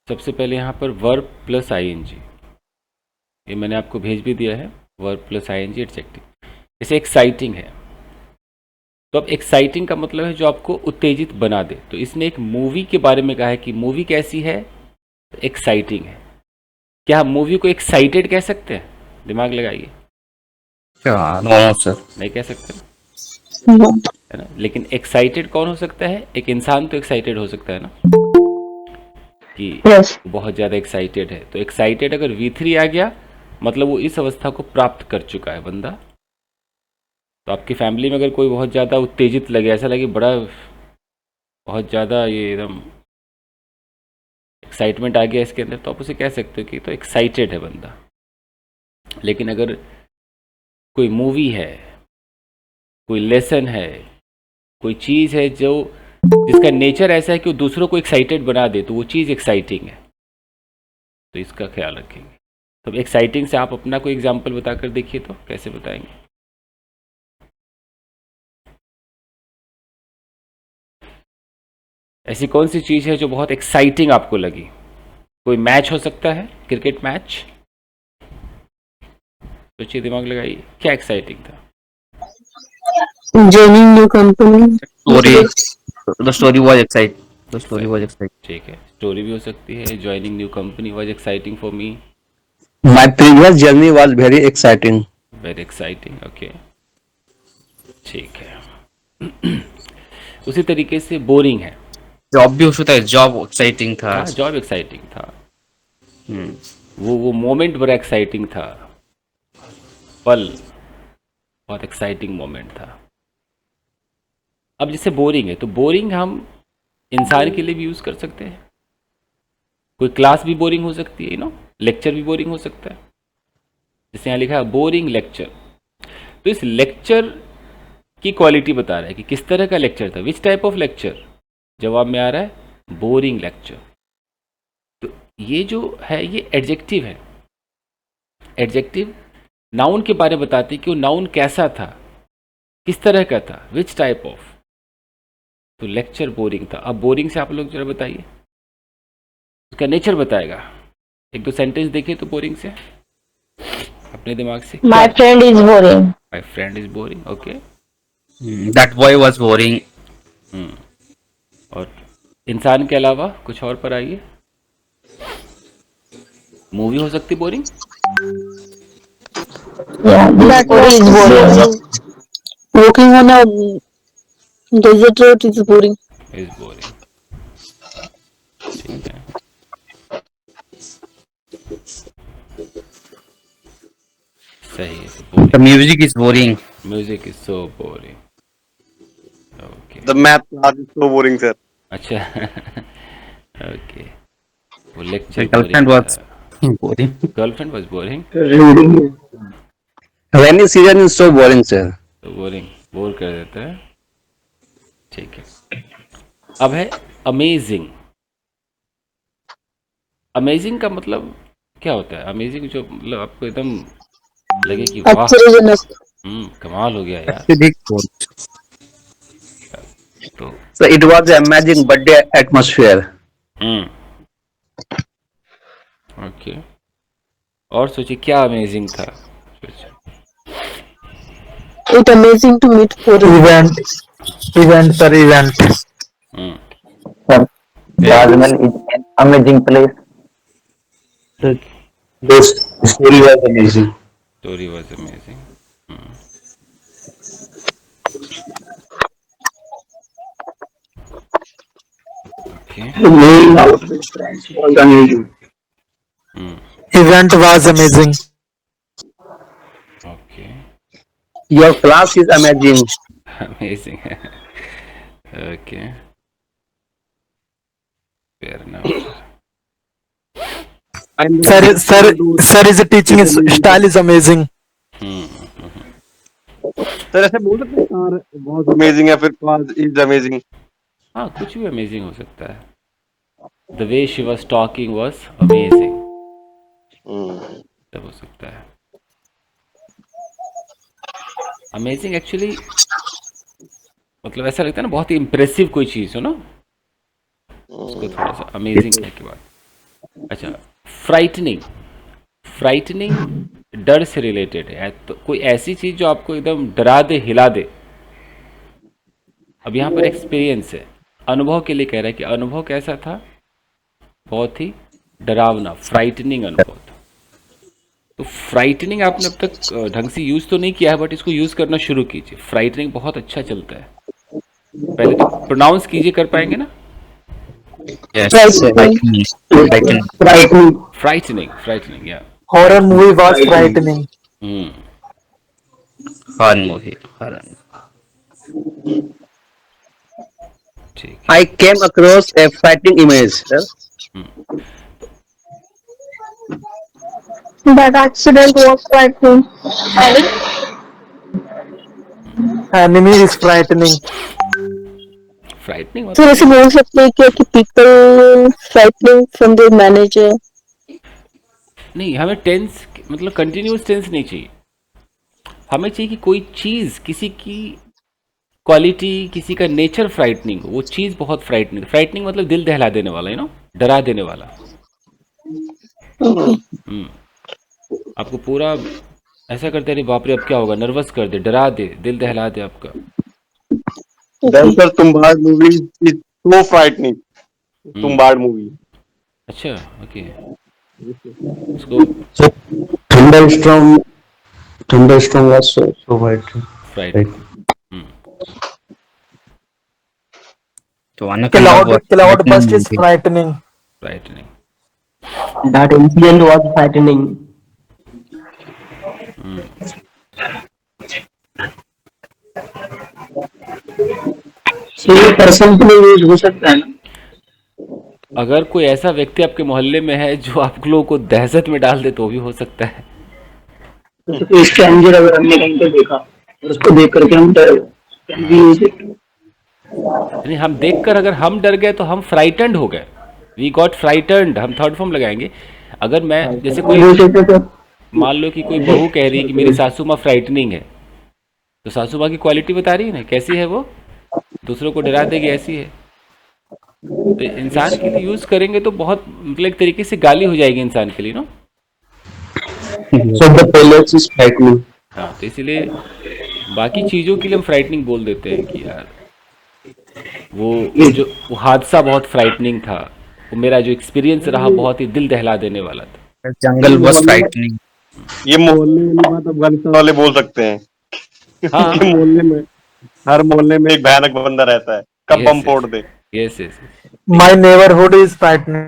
सबसे पहले यहाँ पर वर्ब प्लस आईएनजी, ये मैंने आपको भेज भी दिया है, वर्ब प्लस आईएनजी एडजेक्टिव। जैसे एक्साइटिंग है, तो अब एक्साइटिंग का मतलब है जो आपको उत्तेजित बना दे। तो इसने एक मूवी के बारे में कहा है कि मूवी कैसी है, तो एक्साइटिंग है। क्या हम मूवी को एक्साइटेड कह सकते हैं? दिमाग लगाइए। No sir. नहीं कह सकते ना, No. है ना। लेकिन एक्साइटेड कौन हो सकता है? एक इंसान तो एक्साइटेड हो सकता है ना, कि Yes. बहुत ज़्यादा एक्साइटेड है। तो एक्साइटेड अगर V3 आ गया, मतलब वो इस अवस्था को प्राप्त कर चुका है बंदा। तो आपकी फैमिली में अगर कोई बहुत ज़्यादा उत्तेजित लगे, ऐसा लगे बड़ा बहुत ज़्यादा ये एकदम एक्साइटमेंट आ गया इसके अंदर, तो आप उसे कह सकते हो कि तो एक्साइटेड है बंदा। लेकिन अगर कोई मूवी है, कोई लेसन है, कोई चीज़ है जो जिसका नेचर ऐसा है कि वो दूसरों को एक्साइटेड बना दे, तो वो चीज़ एक्साइटिंग है। तो इसका ख्याल रखेंगे। तो एक्साइटिंग से आप अपना कोई एग्जाम्पल बताकर देखिए, तो कैसे बताएंगे? ऐसी कौन सी चीज़ है जो बहुत एक्साइटिंग आपको लगी? कोई मैच हो सकता है, क्रिकेट मैच। सोचिए, दिमाग लगाइए, क्या एक्साइटिंग था? Joining new company. Story, the story was excite, the story was सही, एक्साइट। ठीक है, स्टोरी भी हो सकती है। Joining new company was exciting for me. My previous journey was very exciting. Very exciting, okay, ठीक है। उसी तरीके से बोरिंग है। जॉब भी हो सकता है, जॉब एक्साइटिंग था। हाँ, जॉब एक्साइटिंग था। हम्म, वो मोमेंट बड़ा एक्साइटिंग था, पल बहुत एक्साइटिंग मोमेंट था। अब जैसे बोरिंग है, तो बोरिंग हम इंसान के लिए भी यूज़ कर सकते हैं। कोई क्लास भी बोरिंग हो सकती है, लेक्चर भी बोरिंग हो सकता है। जैसे यहाँ लिखा है बोरिंग लेक्चर, तो इस लेक्चर की क्वालिटी बता रहा है कि किस तरह का लेक्चर था, विच टाइप ऑफ लेक्चर। जवाब में आ रहा है बोरिंग लेक्चर। तो ये जो है ये एडजेक्टिव है। एडजेक्टिव नाउन के बारे में बताते कि वो नाउन कैसा था, किस तरह का था, विच टाइप ऑफ। तो लेक्चर बोरिंग था। अब बोरिंग से आप लोग जरा बताइए, उसका नेचर बताएगा। एक दो सेंटेंस देखिए तो बोरिंग से अपने दिमाग से। My friend is boring. My friend is boring, okay. That boy was boring. और इंसान के अलावा कुछ और पर आइए। मूवी हो सकती boring. Yeah, this That story is boring. walking on a desert road is boring. Is boring, ठीक है, सही है। The boring, music is boring. Music is so boring, okay. The math class is so boring, sir. अच्छा। Okay, वो lecture the girlfriend boring was था। Boring. Girlfriend was boring, rainy season is so boring sir. तो boring bore कर देता है, ठीक है। अब है अमेजिंग। अमेजिंग का मतलब क्या होता है? अमेजिंग जो मतलब आपको एकदम लगे कि वाह, आश्चर्यजनक। कमाल हो गया यार। अत्यधिक। तो So it was an amazing birthday atmosphere. Okay, और सोचिए क्या अमेजिंग था। सोचिए। It amazing to meet foreign. Event, sir, event. Hmm, Sir, Rajmal is an amazing place. Okay, This story was amazing. Story was amazing, okay, The meal out of restaurants was amazing. Event was amazing. Okay, Your class is amazing. Amazing है, okay, fair enough. Sir is teaching style is amazing. Sir ऐसे बोल सकते हैं car बहुत amazing है, फिर class is amazing. हाँ, कुछ भी अमेजिंग हो सकता है। The way she was talking was amazing, सब हो सकता है। अमेजिंग एक्चुअली मतलब ऐसा लगता है ना, बहुत ही इम्प्रेसिव कोई चीज़ हो ना, उसको थोड़ा सा अमेजिंग कहने के बाद। अच्छा, फ्राइटनिंग, फ्राइटनिंग डर से रिलेटेड है, तो कोई ऐसी चीज जो आपको एकदम डरा दे, हिला दे। अब यहाँ पर एक्सपीरियंस है, अनुभव के लिए कह रहा है कि अनुभव कैसा था, बहुत ही डरावना, फ्राइटनिंग अनुभव था। तो फ्राइटनिंग आपने अब तक ढंग से यूज तो नहीं किया है, बट इसको यूज करना शुरू कीजिए। फ्राइटनिंग बहुत अच्छा चलता है। पहले तो प्रोनाउंस कीजिए, कर पाएंगे ना? Yes. Frightening. Frightening. Frightening. Frightening, frightening, या Horror movie was frightening. Hmm, Horror movie. Horror. ठीक I came across a frightening image, sir. That accident was frightening. Enemy is frightening. Frightening तो मतलब ऐसे बोल सकते हैं क्या कि people frightening from their manager. नहीं, हमें टेंस मतलब कंटिन्यूस टेंस नहीं चाहिए। हमें चाहिए कि कोई चीज़, किसी की क्वालिटी, किसी का नेचर फ्राइटनिंग हो, वो चीज़ बहुत फ्राइटनिंग। फ्राइटनिंग मतलब दिल दहला देने वाला, यू नो, डरा देने वाला। आपको पूरा ऐसा करते अरे बाप रे अब क्या होगा, नर्वस कर दे, डरा दे, दिल दहला दे आपका। Then sir, Tumbad movie is so frightening. Tumbad movie. अच्छा, ओके, इसको So thunderstorm was so frightening. Frightening, So Anaconda was Cloudburst is frightening. frightening. Frightening, That incident was frightening. So ये person के लिए यूज हो सकता है ना? अगर कोई ऐसा व्यक्ति आपके मोहल्ले में है जो आप लोगों को दहशत में डाल दे तो भी हो सकता है। तो इसके अंदर अगर हमने कहीं पे देखा और उसको देख करके हम डर can we use it? यानी हम देखकर अगर हम डर गए तो हम फ्राइटेंड हो गए, वी गॉट फ्राइटेंड, हम थर्ड फॉर्म लगाएंगे। अगर मैं जैसे कोई यूज होता है तो मान लो कि कोई बहू कह रही है कि मेरी सासू माँ फ्राइटनिंग है, तो सासू माँ की क्वालिटी बता रही है ना, कैसी है वो, दूसरों को डरा देगी, ऐसी है। तो इंसान के लिए यूज करेंगे तो बहुत मतलब एक तरीके से गाली हो जाएगी इंसान के लिए, no. so the pellets is frightening. हाँ, तो इसीलिए बाकी चीज़ों के लिए हम फ्राइटनिंग बोल देते हैं कि यार वो हादसा बहुत फ्राइटनिंग था, वो मेरा जो एक्सपीरियंस रहा बहुत ही दिल दहला देने वाला था। The jungle was frightening. ये मोहल्ले वाली बात अफगानिस्तान वाले बोल सकते हैं। हाँ, ये मोहल्ले में, हर मोहल्ले में एक भयानक बंदा रहता है, कब Yes, बम yes. फोड़ दे। Yes yes. My neighborhood is frightening.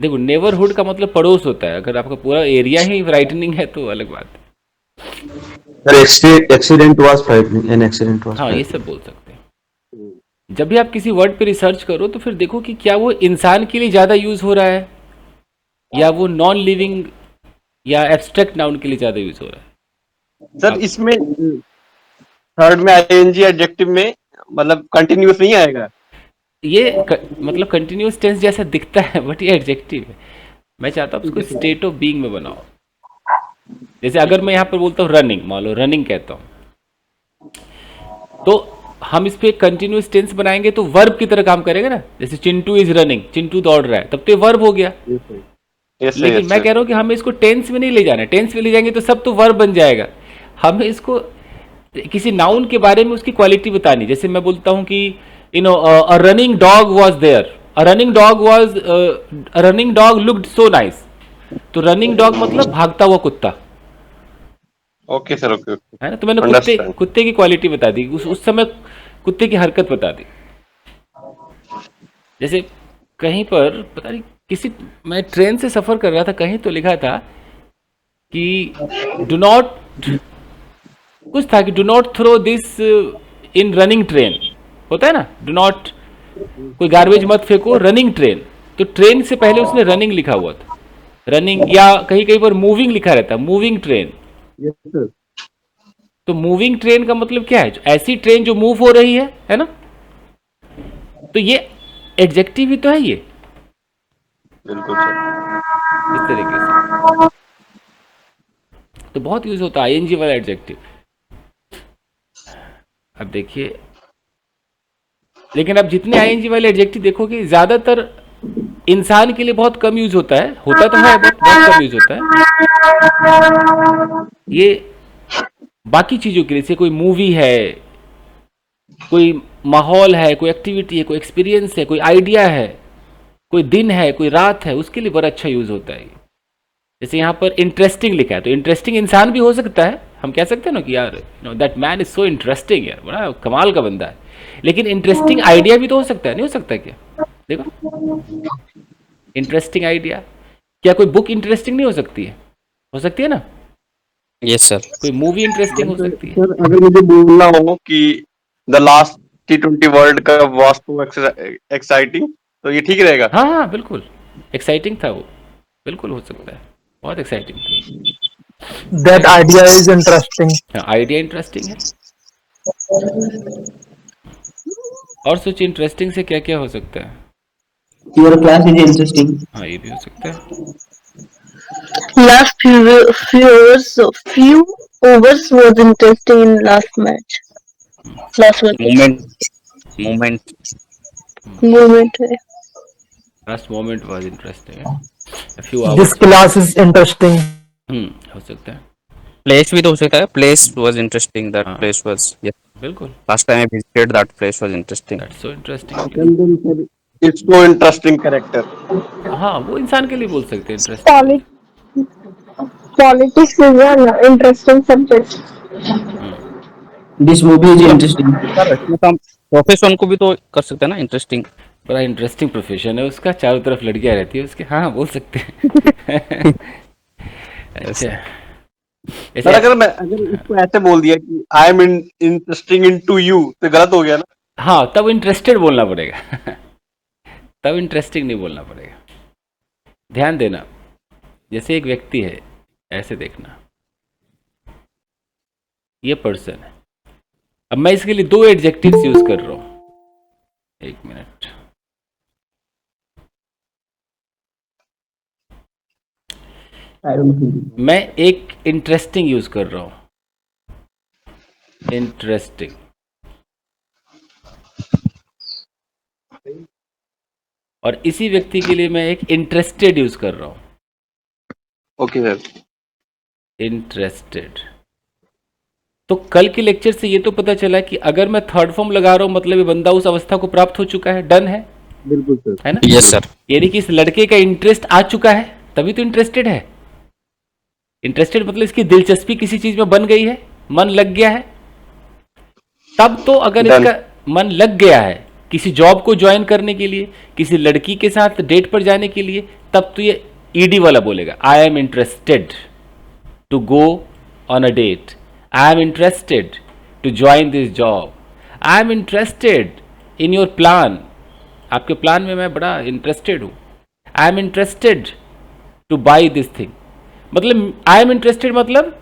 देखो, नेबरहुड का मतलब पड़ोस होता है, अगर आपका पूरा एरिया ही फ्राइटनिंग है तो अलग बात है। Accident was frightening. An accident was हाँ, ये frightening. सब बोल सकते हैं। जब भी आप किसी वर्ड पे रिसर्च करो तो फिर देखो कि क्या वो इंसान के लिए ज़्यादा यूज हो रहा है या वो नॉन लिविंग या एब्स्ट्रैक्ट नाउन के लिए ज़्यादा यूज हो रहा है। सर इसमें थर्ड में आईएनजी एडजेक्टिव में मतलब कंटिन्यूअस नहीं आएगा। मतलब कंटिन्यूस टेंस जैसा दिखता है बट ये एडजेक्टिव है। मैं चाहता हूँ उसको स्टेट ऑफ बीइंग में बनाओ। जैसे अगर मैं यहाँ पर बोलता हूँ रनिंग, मान लो रनिंग कहता हूँ, तो हम इस पे कंटिन्यूस टेंस बनाएंगे तो वर्ब की तरह काम करेगा ना। जैसे चिंटू इज रनिंग, चिंटू दौड़ रहा है, तब तो ये वर्ब हो गया। लेकिन मैं कह रहा हूँ कि हमें इसको टेंस में नहीं ले जाना है। टेंस में ले जाएंगे तो सब तो वर्ब बन जाएगा। हमें इसको किसी नाउन के बारे में उसकी क्वालिटी बतानी। जैसे मैं बोलता हूँ कि you know a running dog was there, a running dog looked so nice. तो रनिंग डॉग मतलब भागता हुआ कुत्ता ओके सर, ओके है ना। तो मैंने Understand. कुत्ते की क्वालिटी बता दी, उस समय कुत्ते की हरकत बता दी। जैसे कहीं पर पता नहीं किसी, मैं ट्रेन से सफर कर रहा था, कहीं तो लिखा था कि डू नॉट, कुछ था कि do not throw this in running train, होता है ना, डू नॉट, कोई गार्बेज मत फेंको रनिंग ट्रेन। तो ट्रेन से पहले उसने रनिंग लिखा हुआ था, रनिंग, या कहीं कहीं पर मूविंग लिखा रहता है, मूविंग ट्रेन। तो मूविंग ट्रेन का मतलब क्या है, ऐसी ट्रेन जो मूव हो रही है ना। तो ये एडजेक्टिव ही तो है ये, बिल्कुल सर। इस तरीके से। तो बहुत यूज होता है आईएनजी वाला एडजेक्टिव। अब देखिए, लेकिन अब जितने आईएनजी वाले एडजेक्टिव देखोगे ज्यादातर इंसान के लिए बहुत कम यूज होता है तो है, बहुत कम यूज होता है ये। बाकी चीजों के लिए, जैसे कोई मूवी है, कोई माहौल है, कोई एक्टिविटी है, कोई एक्सपीरियंस है, कोई आइडिया है, कोई दिन है, कोई रात है, उसके लिए बड़ा अच्छा यूज होता है। जैसे यहाँ पर इंटरेस्टिंग लिखा है, तो इंटरेस्टिंग इंसान भी हो सकता है, हम कह सकते हैं ना कि यार that man is so interesting, यार बड़ा कमाल का बंदा है। लेकिन इंटरेस्टिंग आइडिया भी तो हो सकता है, नहीं हो सकता क्या? देखो, इंटरेस्टिंग आइडिया, क्या कोई बुक इंटरेस्टिंग नहीं हो सकती है? हो सकती है ना? Yes sir. कोई मूवी इंटरेस्टिंग हो सकती है। सर अगर मुझे बोलना हो कि the last T20 world cup was too exciting, तो ये ठीक रहेगा? हाँ हाँ बिल्कुल, एक्साइटिंग था वो, बिल्कुल हो सकता है, बहुत एक्साइटिंग था। That idea is interesting. हाँ, आइडिया इंटरेस्टिंग है। और सोच, इंटरेस्टिंग से क्या क्या हो सकता है? Your class is interesting. हाँ, ये भी हो सकता है। Last few overs was interesting in last match. Last match. Moment. Moment है। Last moment was interesting, few This hours. class is interesting. हो सकता है, Place भी तो हो सकता है। Place was interesting. That हाँ। place was. Yes. बिल्कुल, Last time I visited, that place was interesting. That's so interesting. It's so interesting character. हाँ, वो इंसान के लिए बोल सकते हैं interesting. Politics is an interesting subject. This movie is interesting. Profession को भी तो कर सकते हैं ना इंटरेस्टिंग। बड़ा इंटरेस्टिंग प्रोफेशन है उसका, चारों तरफ लड़कियां रहती है उसके। हाँ, बोल सकते हैं। अच्छा, सर अगर इसको ऐसे बोल दिया कि I am interesting into you, तो गलत हो गया ना? हाँ, तब इंटरेस्टेड बोलना पड़ेगा। तब इंटरेस्टिंग नहीं बोलना पड़ेगा। ध्यान देना, जैसे एक व्यक्ति है, ऐसे देखना, ये पर्सन है। अब मैं इसके लिए 2 एडजेक्टिव्स यूज कर रहा हूं, 1 मिनट। I don't think. मैं एक इंटरेस्टिंग यूज कर रहा हूं, इंटरेस्टिंग। और इसी व्यक्ति के लिए मैं एक इंटरेस्टेड यूज कर रहा हूं, ओके सर। इंटरेस्टेड। तो कल के लेक्चर से ये तो पता चला कि अगर मैं थर्ड फॉर्म लगा रहा हूं, मतलब ये बंदा उस अवस्था को प्राप्त हो चुका है, डन है, बिल्कुल सर। है ना? Yes sir. यानी कि इस लड़के का इंटरेस्ट आ चुका है, तभी तो इंटरेस्टेड है। इंटरेस्टेड मतलब इसकी दिलचस्पी किसी चीज में बन गई है, मन लग गया है। तब तो अगर Done. इसका मन लग गया है किसी जॉब को ज्वाइन करने के लिए, किसी लड़की के साथ डेट पर जाने के लिए, तब तो ये ईडी वाला बोलेगा, I am interested to go on a date, I am interested to join this job, I am interested in your plan, आपके प्लान में मैं बड़ा इंटरेस्टेड हूं, I am interested to buy this thing. मतलब I am interested मतलब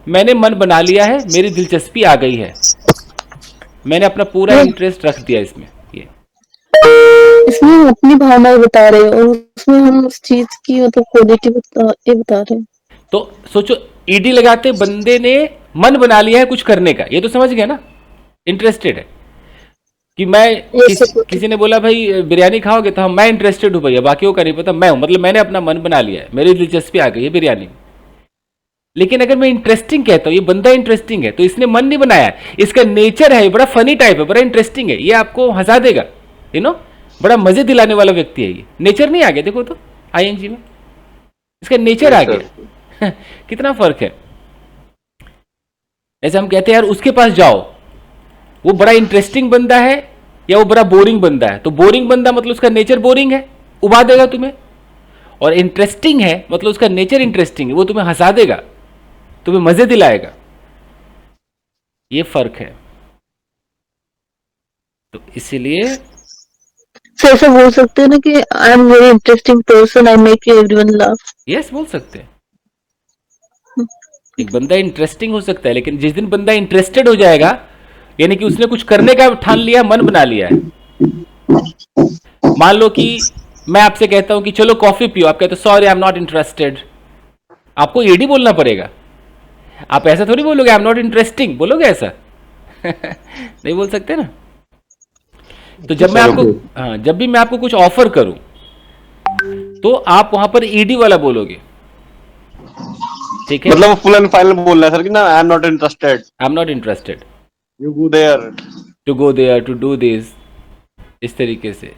मैंने मन बना लिया है, मेरी दिलचस्पी आ गई है, मैंने अपना पूरा इंटरेस्ट रख दिया इसमें। ये इसमें हम अपनी भावनाएं बता रहे हैं और उसमें हम उस चीज की मतलब क्वालिटी बता रहे हैं। तो सोचो, ईडी लगाते बंदे ने मन बना लिया है कुछ करने का, ये तो समझ गया ना, इंटरेस्टेड है। कि मैं किसी ने बोला भाई बिरयानी खाओगे, तो मैं इंटरेस्टेड हूँ भैया, बाकियों का नहीं पता, मैं हूं, मतलब मैंने अपना मन बना लिया है, मेरी दिलचस्पी आ गई है बिरयानी में। लेकिन अगर मैं इंटरेस्टिंग कहता हूँ, ये बंदा इंटरेस्टिंग है, तो इसने मन नहीं बनाया, इसका नेचर है, बड़ा फनी टाइप है, बड़ा इंटरेस्टिंग है, ये आपको हंसा देगा, यू नो, बड़ा मजे दिलाने वाला व्यक्ति है। ये नेचर नहीं आ गया, देखो तो आईएनजी में इसका नेचर आ गया। कितना फर्क है। ऐसे हम कहते हैं यार उसके पास जाओ, वो बड़ा इंटरेस्टिंग बंदा है या वो बड़ा बोरिंग बंदा है। तो बोरिंग बंदा मतलब उसका नेचर बोरिंग है, उबा देगा तुम्हें, और इंटरेस्टिंग है मतलब उसका नेचर इंटरेस्टिंग है, वो तुम्हें हंसा देगा, तुम्हें मजे दिलाएगा। ये फर्क है। तो इसीलिए तो ऐसा बोल सकते हैं ना कि I am very interesting person, I make everyone laugh. Yes बोल सकते हैं, एक बंदा इंटरेस्टिंग हो सकता है, लेकिन जिस दिन बंदा इंटरेस्टेड हो जाएगा, यानी कि उसने कुछ करने का ठान लिया, मन बना लिया है। मान लो कि मैं आपसे कहता हूं कि चलो कॉफी पियो, आप कहते हो sorry I am not interested, आपको एडी बोलना पड़ेगा। आप ऐसा थोड़ी बोलोगे आई एम नॉट इंटरेस्टिंग, बोलोगे ऐसा? नहीं बोल सकते ना। तो जब मैं आपको, हाँ, जब भी मैं आपको कुछ ऑफर करूं, तो आप वहां पर ईडी वाला बोलोगे, ठीक है। मतलब फुल एंड फाइनल बोलना है सर कि ना I am not interested, I am not interested you go there. To go there to do this, इस तरीके से।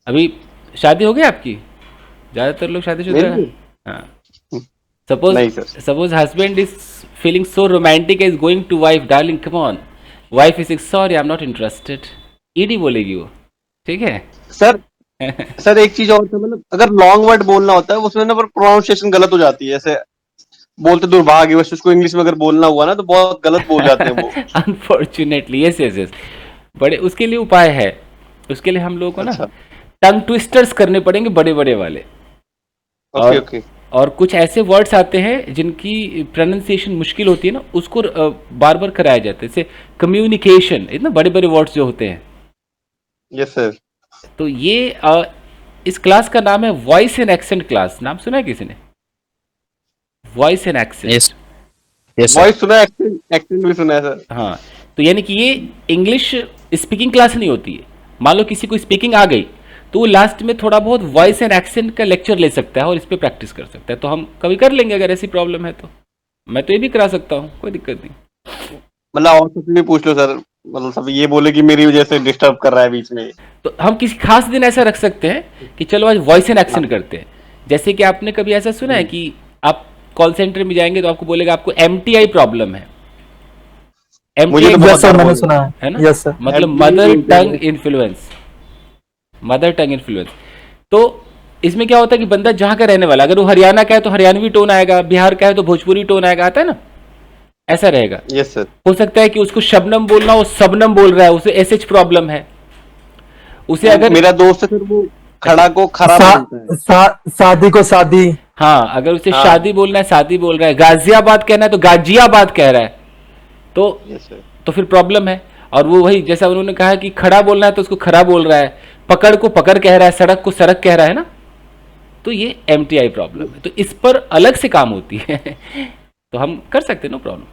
अभी शादी हो गई आपकी? ज्यादातर लोग शादीशुदा है। मेरी? हाँ। सपोज नहीं sir. Suppose husband is feeling so romantic, is going to wife, darling come on, wife is sorry I am not interested, ED बोलेगी वो, ठीक है। सर सर एक चीज और था, मतलब अगर लॉन्ग वर्ड बोलना होता है उसमें ना पर प्रोनाउंसिएशन गलत हो जाती है, ऐसे बोलते दुर्भाग्य, वैसे उसको इंग्लिश में अगर बोलना हुआ ना तो बहुत गलत बोल जाते हैं वो। Unfortunately, yes yes yes. बड़े उसके लिए उपाय है, उसके लिए हम लोगों को ना अच्छा। टंग ट्विस्टर्स करने पड़ेंगे बड़े बड़े वाले। Okay okay. और कुछ ऐसे वर्ड्स आते हैं जिनकी प्रोनाउंसिएशन मुश्किल होती है ना, उसको बार बार कराया जाता है, जैसे कम्युनिकेशन, इतने बड़े बड़े वर्ड्स जो होते हैं। Yes sir. तो ये इस क्लास का नाम है वॉइस एंड एक्सेंट क्लास। नाम सुना है किसी ने? Voice and accent. Yes yes voice सुना है, एक्सेंट भी सुना है सर। हाँ, तो यानी कि ये इंग्लिश स्पीकिंग क्लास नहीं होती है। मान लो किसी को स्पीकिंग आ गई तो वो लास्ट में थोड़ा बहुत वॉइस एंड एक्सेंट का लेक्चर ले सकता है और इस पे प्रैक्टिस कर सकता है। तो हम कभी कर लेंगे अगर ऐसी प्रॉब्लम है तो। मैं तो ये भी करा सकता हूँ, कोई दिक्कत नहीं। मतलब और कुछ भी पूछ लो सर, मतलब सब ये बोले कि मेरी वजह से डिस्टर्ब कर रहा है बीच में। तो हम किसी खास दिन ऐसा रख सकते हैं कि चलो आज वॉइस एंड एक्सेंट करते हैं। जैसे कि आपने कभी ऐसा सुना है कि आप कॉल सेंटर में जाएंगे तो आपको बोलेगा आपको MTI प्रॉब्लम है। मुझे तो MTI बहुत यस सर, बार मैंने बोला सुना है ना, यस सर। मतलब MTI mother tongue influence। Influence, mother tongue influence. तो इसमें क्या होता है कि बंदा जहां का रहने वाला, अगर वो हरियाणा का है तो हरियाणवी टोन आएगा, बिहार का है तो भोजपुरी टोन आएगा, आता है ना, ऐसा रहेगा। Yes sir. हो सकता है कि उसको शबनम बोलना हो, सबनम बोल रहा है, उसे SH प्रॉब्लम है, उसे अगर मेरा दोस्त है सर, वो खड़ा को खरा बोलता है। शादी को शादी। हाँ, अगर उसे हाँ। शादी बोलना है शादी बोल रहा है, गाजियाबाद कहना है तो गाजियाबाद कह रहा है, यस सर। तो फिर प्रॉब्लम है। और वो वही जैसा उन्होंने कहा कि खड़ा बोलना है तो उसको खड़ा बोल रहा है, पकड़ को पकड़ कह रहा है, सड़क को सड़क कह रहा है ना, तो ये MTI प्रॉब्लम है। तो इस पर अलग से काम होती है। तो हम कर सकते हैं, नो प्रॉब्लम,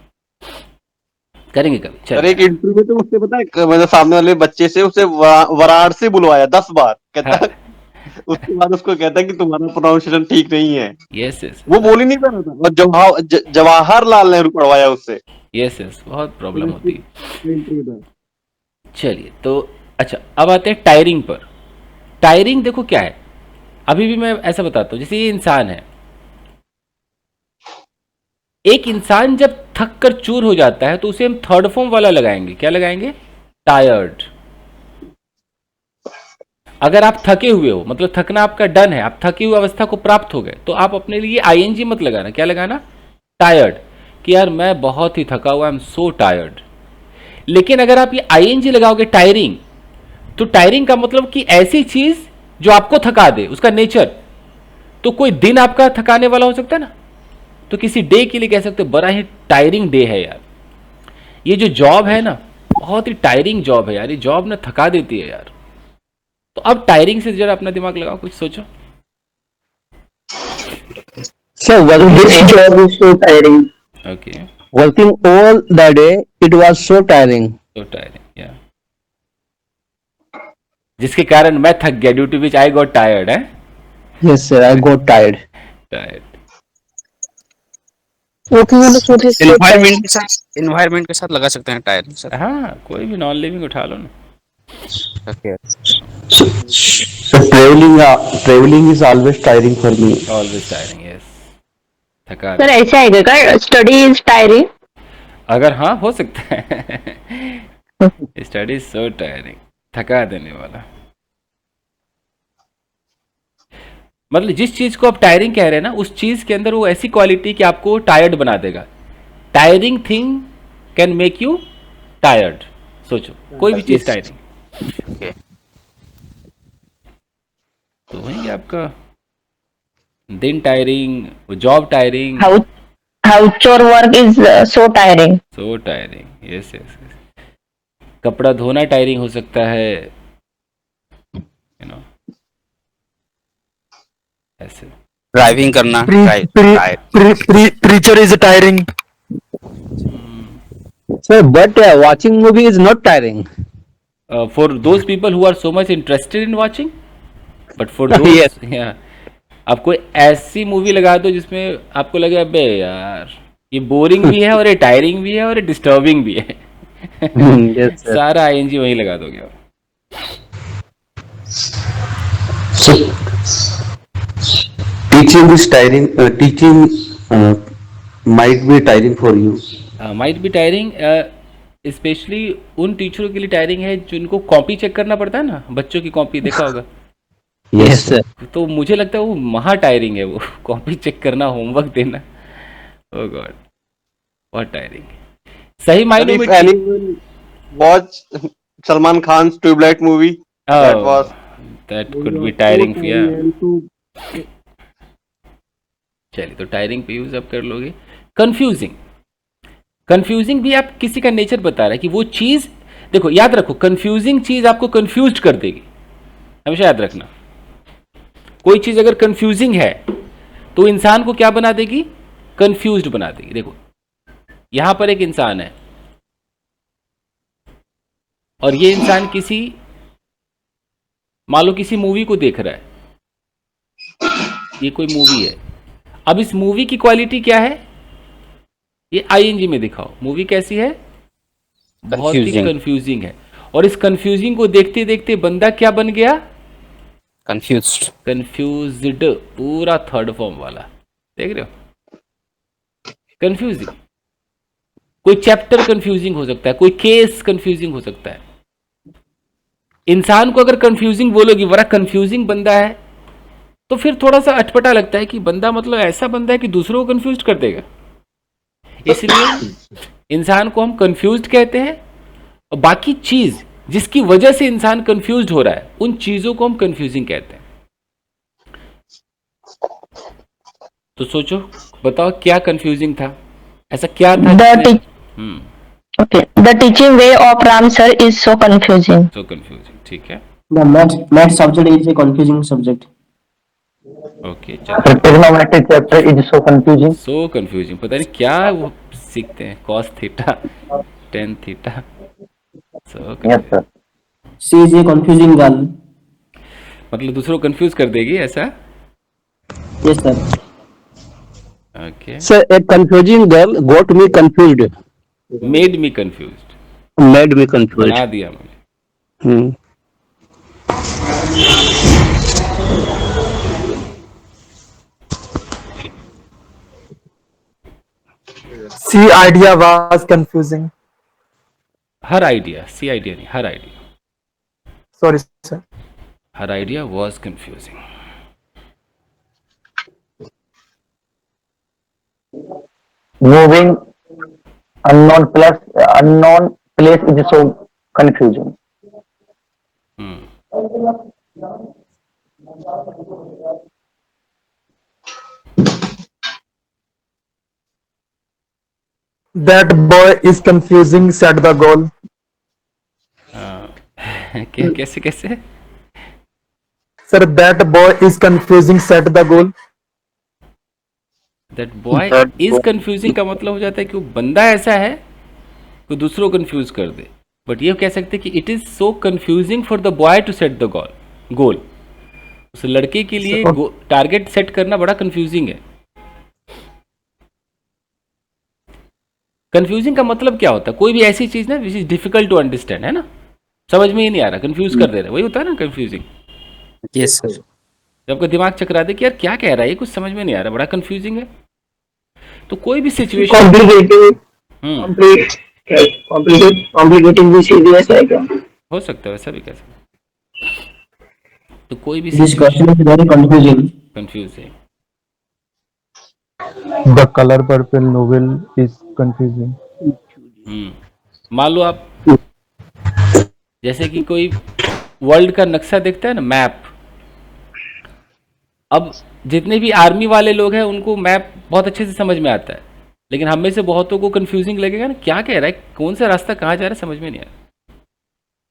करेंगे कभी। सर चलो। एक इंटरव्यू में तो उससे पता है, मतलब सामने वाले बच्चे से उसे वाराणसी बुलवाया 10 बार, कहता हाँ। उसके बाद उसको कहता है कि तुम्हारा प्रोनाउंसिएशन ठीक नहीं है। यस यस वो बोल ही नहीं पा रहा था, और जवाहरलाल नेहरू पढ़वाया उससे। यस यस, बहुत प्रॉब्लम होती है। इंटरव्यू था। चलिए, तो अच्छा अब आते हैं टायरिंग पर। टायरिंग देखो क्या है, अभी भी मैं ऐसा बताता हूँ, जैसे ये इंसान है, एक इंसान जब थक कर चूर हो जाता है तो उसे हम थर्ड फॉर्म वाला लगाएंगे। क्या लगाएंगे? टायर्ड। अगर आप थके हुए हो, मतलब थकना आपका डन है, आप थकी हुई अवस्था को प्राप्त हो गए, तो आप अपने लिए ING मत लगाना। क्या लगाना? टायर्ड, कि यार मैं बहुत ही थका हुआ, आई एम सो टायर्ड। लेकिन अगर आप ये ING लगाओगे टायरिंग, तो टायरिंग का मतलब कि ऐसी चीज जो आपको थका दे, उसका नेचर। तो कोई दिन आपका थकाने वाला हो सकता है ना, तो किसी डे के लिए कह सकते बड़ा ही टायरिंग डे है यार। ये जो जॉब है ना, बहुत ही टायरिंग जॉब है यार, ये जॉब ना थका देती है यार। तो अब टायरिंग से जरा अपना दिमाग लगाओ, कुछ सोचो। So This job is so tiring. Okay, working all the day, it was so tiring. so tiring, yeah. जिसके कारण मैं थक गया, due to which I got tired है। Yes sir, I got tired. Tired. Working on the food is so environment के साथ लगा सकते हैं टायर सर। हाँ, कोई भी नॉन लिविंग उठा लो ना। Okay So traveling is always tiring for me. Always tiring, yes, थका। सर ऐसा है क्या, स्टडी इज टायरिंग? अगर हाँ, हो सकता है। स्टडी सो टायरिंग, थका देने वाला। मतलब जिस चीज को आप टायरिंग कह रहे हैं ना, उस चीज के अंदर वो ऐसी क्वालिटी कि आपको टायर्ड बना देगा। Tiring thing can make you tired. सोचो, कोई भी चीज टायरिंग। ओके तो वही आपका दिन टायरिंग, जॉब टायरिंग, हाउस चोर work is so tiring. So tiring, yes yes. कपड़ा धोना टायरिंग हो सकता है, यू नो, ऐसे। ड्राइविंग करना Preacher is tiring. Sir, but watching movie is not tiring. For those people who are so much interested in watching, but for दोस्त आप कोई ऐसी मूवी लगा दो जिसमें आपको लगे अबे यार ये बोरिंग भी है और ये टायरिंग भी है और ये डिस्टर्बिंग भी है, Yes, sir. सारा आईएनजी वहीं लगा दोगे आप। So, teaching is tiring. Teaching might be tiring for you. Might be tiring, specially उन टीचरों के लिए टायरिंग है जिनको कॉपी चेक करना पड़ता है ना, बच्चों की कॉपी देखा होगा। Yes, sir. तो मुझे लगता है वो महा टायरिंग है, वो कॉपी चेक करना, होमवर्क देना, ओह गॉड बहुत टायरिंग। सही मायनों If में anyone watch Salman Khan's Twilight movie, that was that could be tiring for, चलिए तो टायरिंग पे यूज आप कर लोगे। कंफ्यूजिंग, कंफ्यूजिंग भी आप किसी का नेचर बता रहा है कि वो चीज, देखो याद रखो कंफ्यूजिंग चीज आपको कंफ्यूज कर देगी, हमेशा याद रखना। कोई चीज अगर कंफ्यूजिंग है तो इंसान को क्या बना देगी, कंफ्यूज्ड बना देगी। देखो यहां पर एक इंसान है और ये इंसान किसी, मान लो किसी मूवी को देख रहा है, ये कोई मूवी है। अब इस मूवी की क्वालिटी क्या है, ये आईएनजी में दिखाओ, मूवी कैसी है, बहुत ही Confusing. कंफ्यूजिंग है। और इस कंफ्यूजिंग को देखते देखते बंदा क्या बन गया, Confused. कंफ्यूज्ड, पूरा थर्ड फॉर्म वाला, देख रहे हो, कंफ्यूजिंग। कोई चैप्टर कंफ्यूजिंग हो सकता है, कोई केस कंफ्यूजिंग हो सकता है। इंसान को अगर कंफ्यूजिंग बोलोगी, बड़ा कंफ्यूजिंग बंदा है, तो फिर थोड़ा सा अटपटा लगता है कि बंदा मतलब ऐसा बंदा है कि दूसरों को कंफ्यूज कर देगा। इसलिए इंसान को हम कंफ्यूज्ड कहते हैं, और बाकी चीज जिसकी वजह से इंसान कंफ्यूज्ड हो रहा है उन चीजों को हम कंफ्यूजिंग कहते हैं। तो सोचो, बताओ क्या कंफ्यूजिंग था, ऐसा क्या था Okay. The teaching way of Ram sir is so confusing. So confusing, ठीक है, The math subject is a confusing subject. Okay चलो। The trigonometric chapter is so confusing. So confusing, पता नहीं क्या वो सीखते हैं, cos theta, tan theta, so Yes, sir. She is a confusing girl. मतलब दूसरों को कंफ्यूज कर देगी ऐसा, Yes, sir. Okay. Sir, a confusing girl got me confused, made me confused, made me confused. बना दिया मुझे। Hmm. C idea was confusing. हर आइडिया, सी आइडिया नहीं, हर आइडिया, Sorry, sir. हर idea was confusing. Moving unknown place is so confusing. That boy is confusing, said the goal. कैसे कैसे, Sir, that boy is confusing, said the goal. That boy is confusing का मतलब हो जाता है कि वो बंदा ऐसा है कि दूसरों को कंफ्यूज कर दे। बट ये कह सकते हैं कि it is so confusing for the boy to set the goal, उस लड़के के लिए टारगेट सेट करना बड़ा कंफ्यूजिंग है। कंफ्यूजिंग का मतलब क्या होता है, कोई भी ऐसी चीज ना which is difficult to understand, है ना, समझ में ही नहीं आ रहा, कंफ्यूज कर दे रहा है, वही होता है ना कंफ्यूजिंग। Yes, sir. जब आपका दिमाग चकरा दे कि यार क्या कह रहा है ये, कुछ समझ में नहीं आ रहा, बड़ा कंफ्यूजिंग है। तो कोई भी सिचुएशन, Complicated. Complicating भी serious है क्या? हो सकता है, वैसा भी कह सकते हैं। तो कोई भी This question is very confusing. Confuse है। The color purple novel is confusing. मान लो आप जैसे कि कोई वर्ल्ड का नक्शा देखता है ना, मैप। अब जितने भी आर्मी वाले लोग हैं उनको मैप बहुत अच्छे से समझ में आता है, लेकिन हम में से बहुतों को कंफ्यूजिंग लगेगा ना, क्या कह रहा है, कौन सा रास्ता कहाँ जा रहा है, समझ में नहीं आ रहा,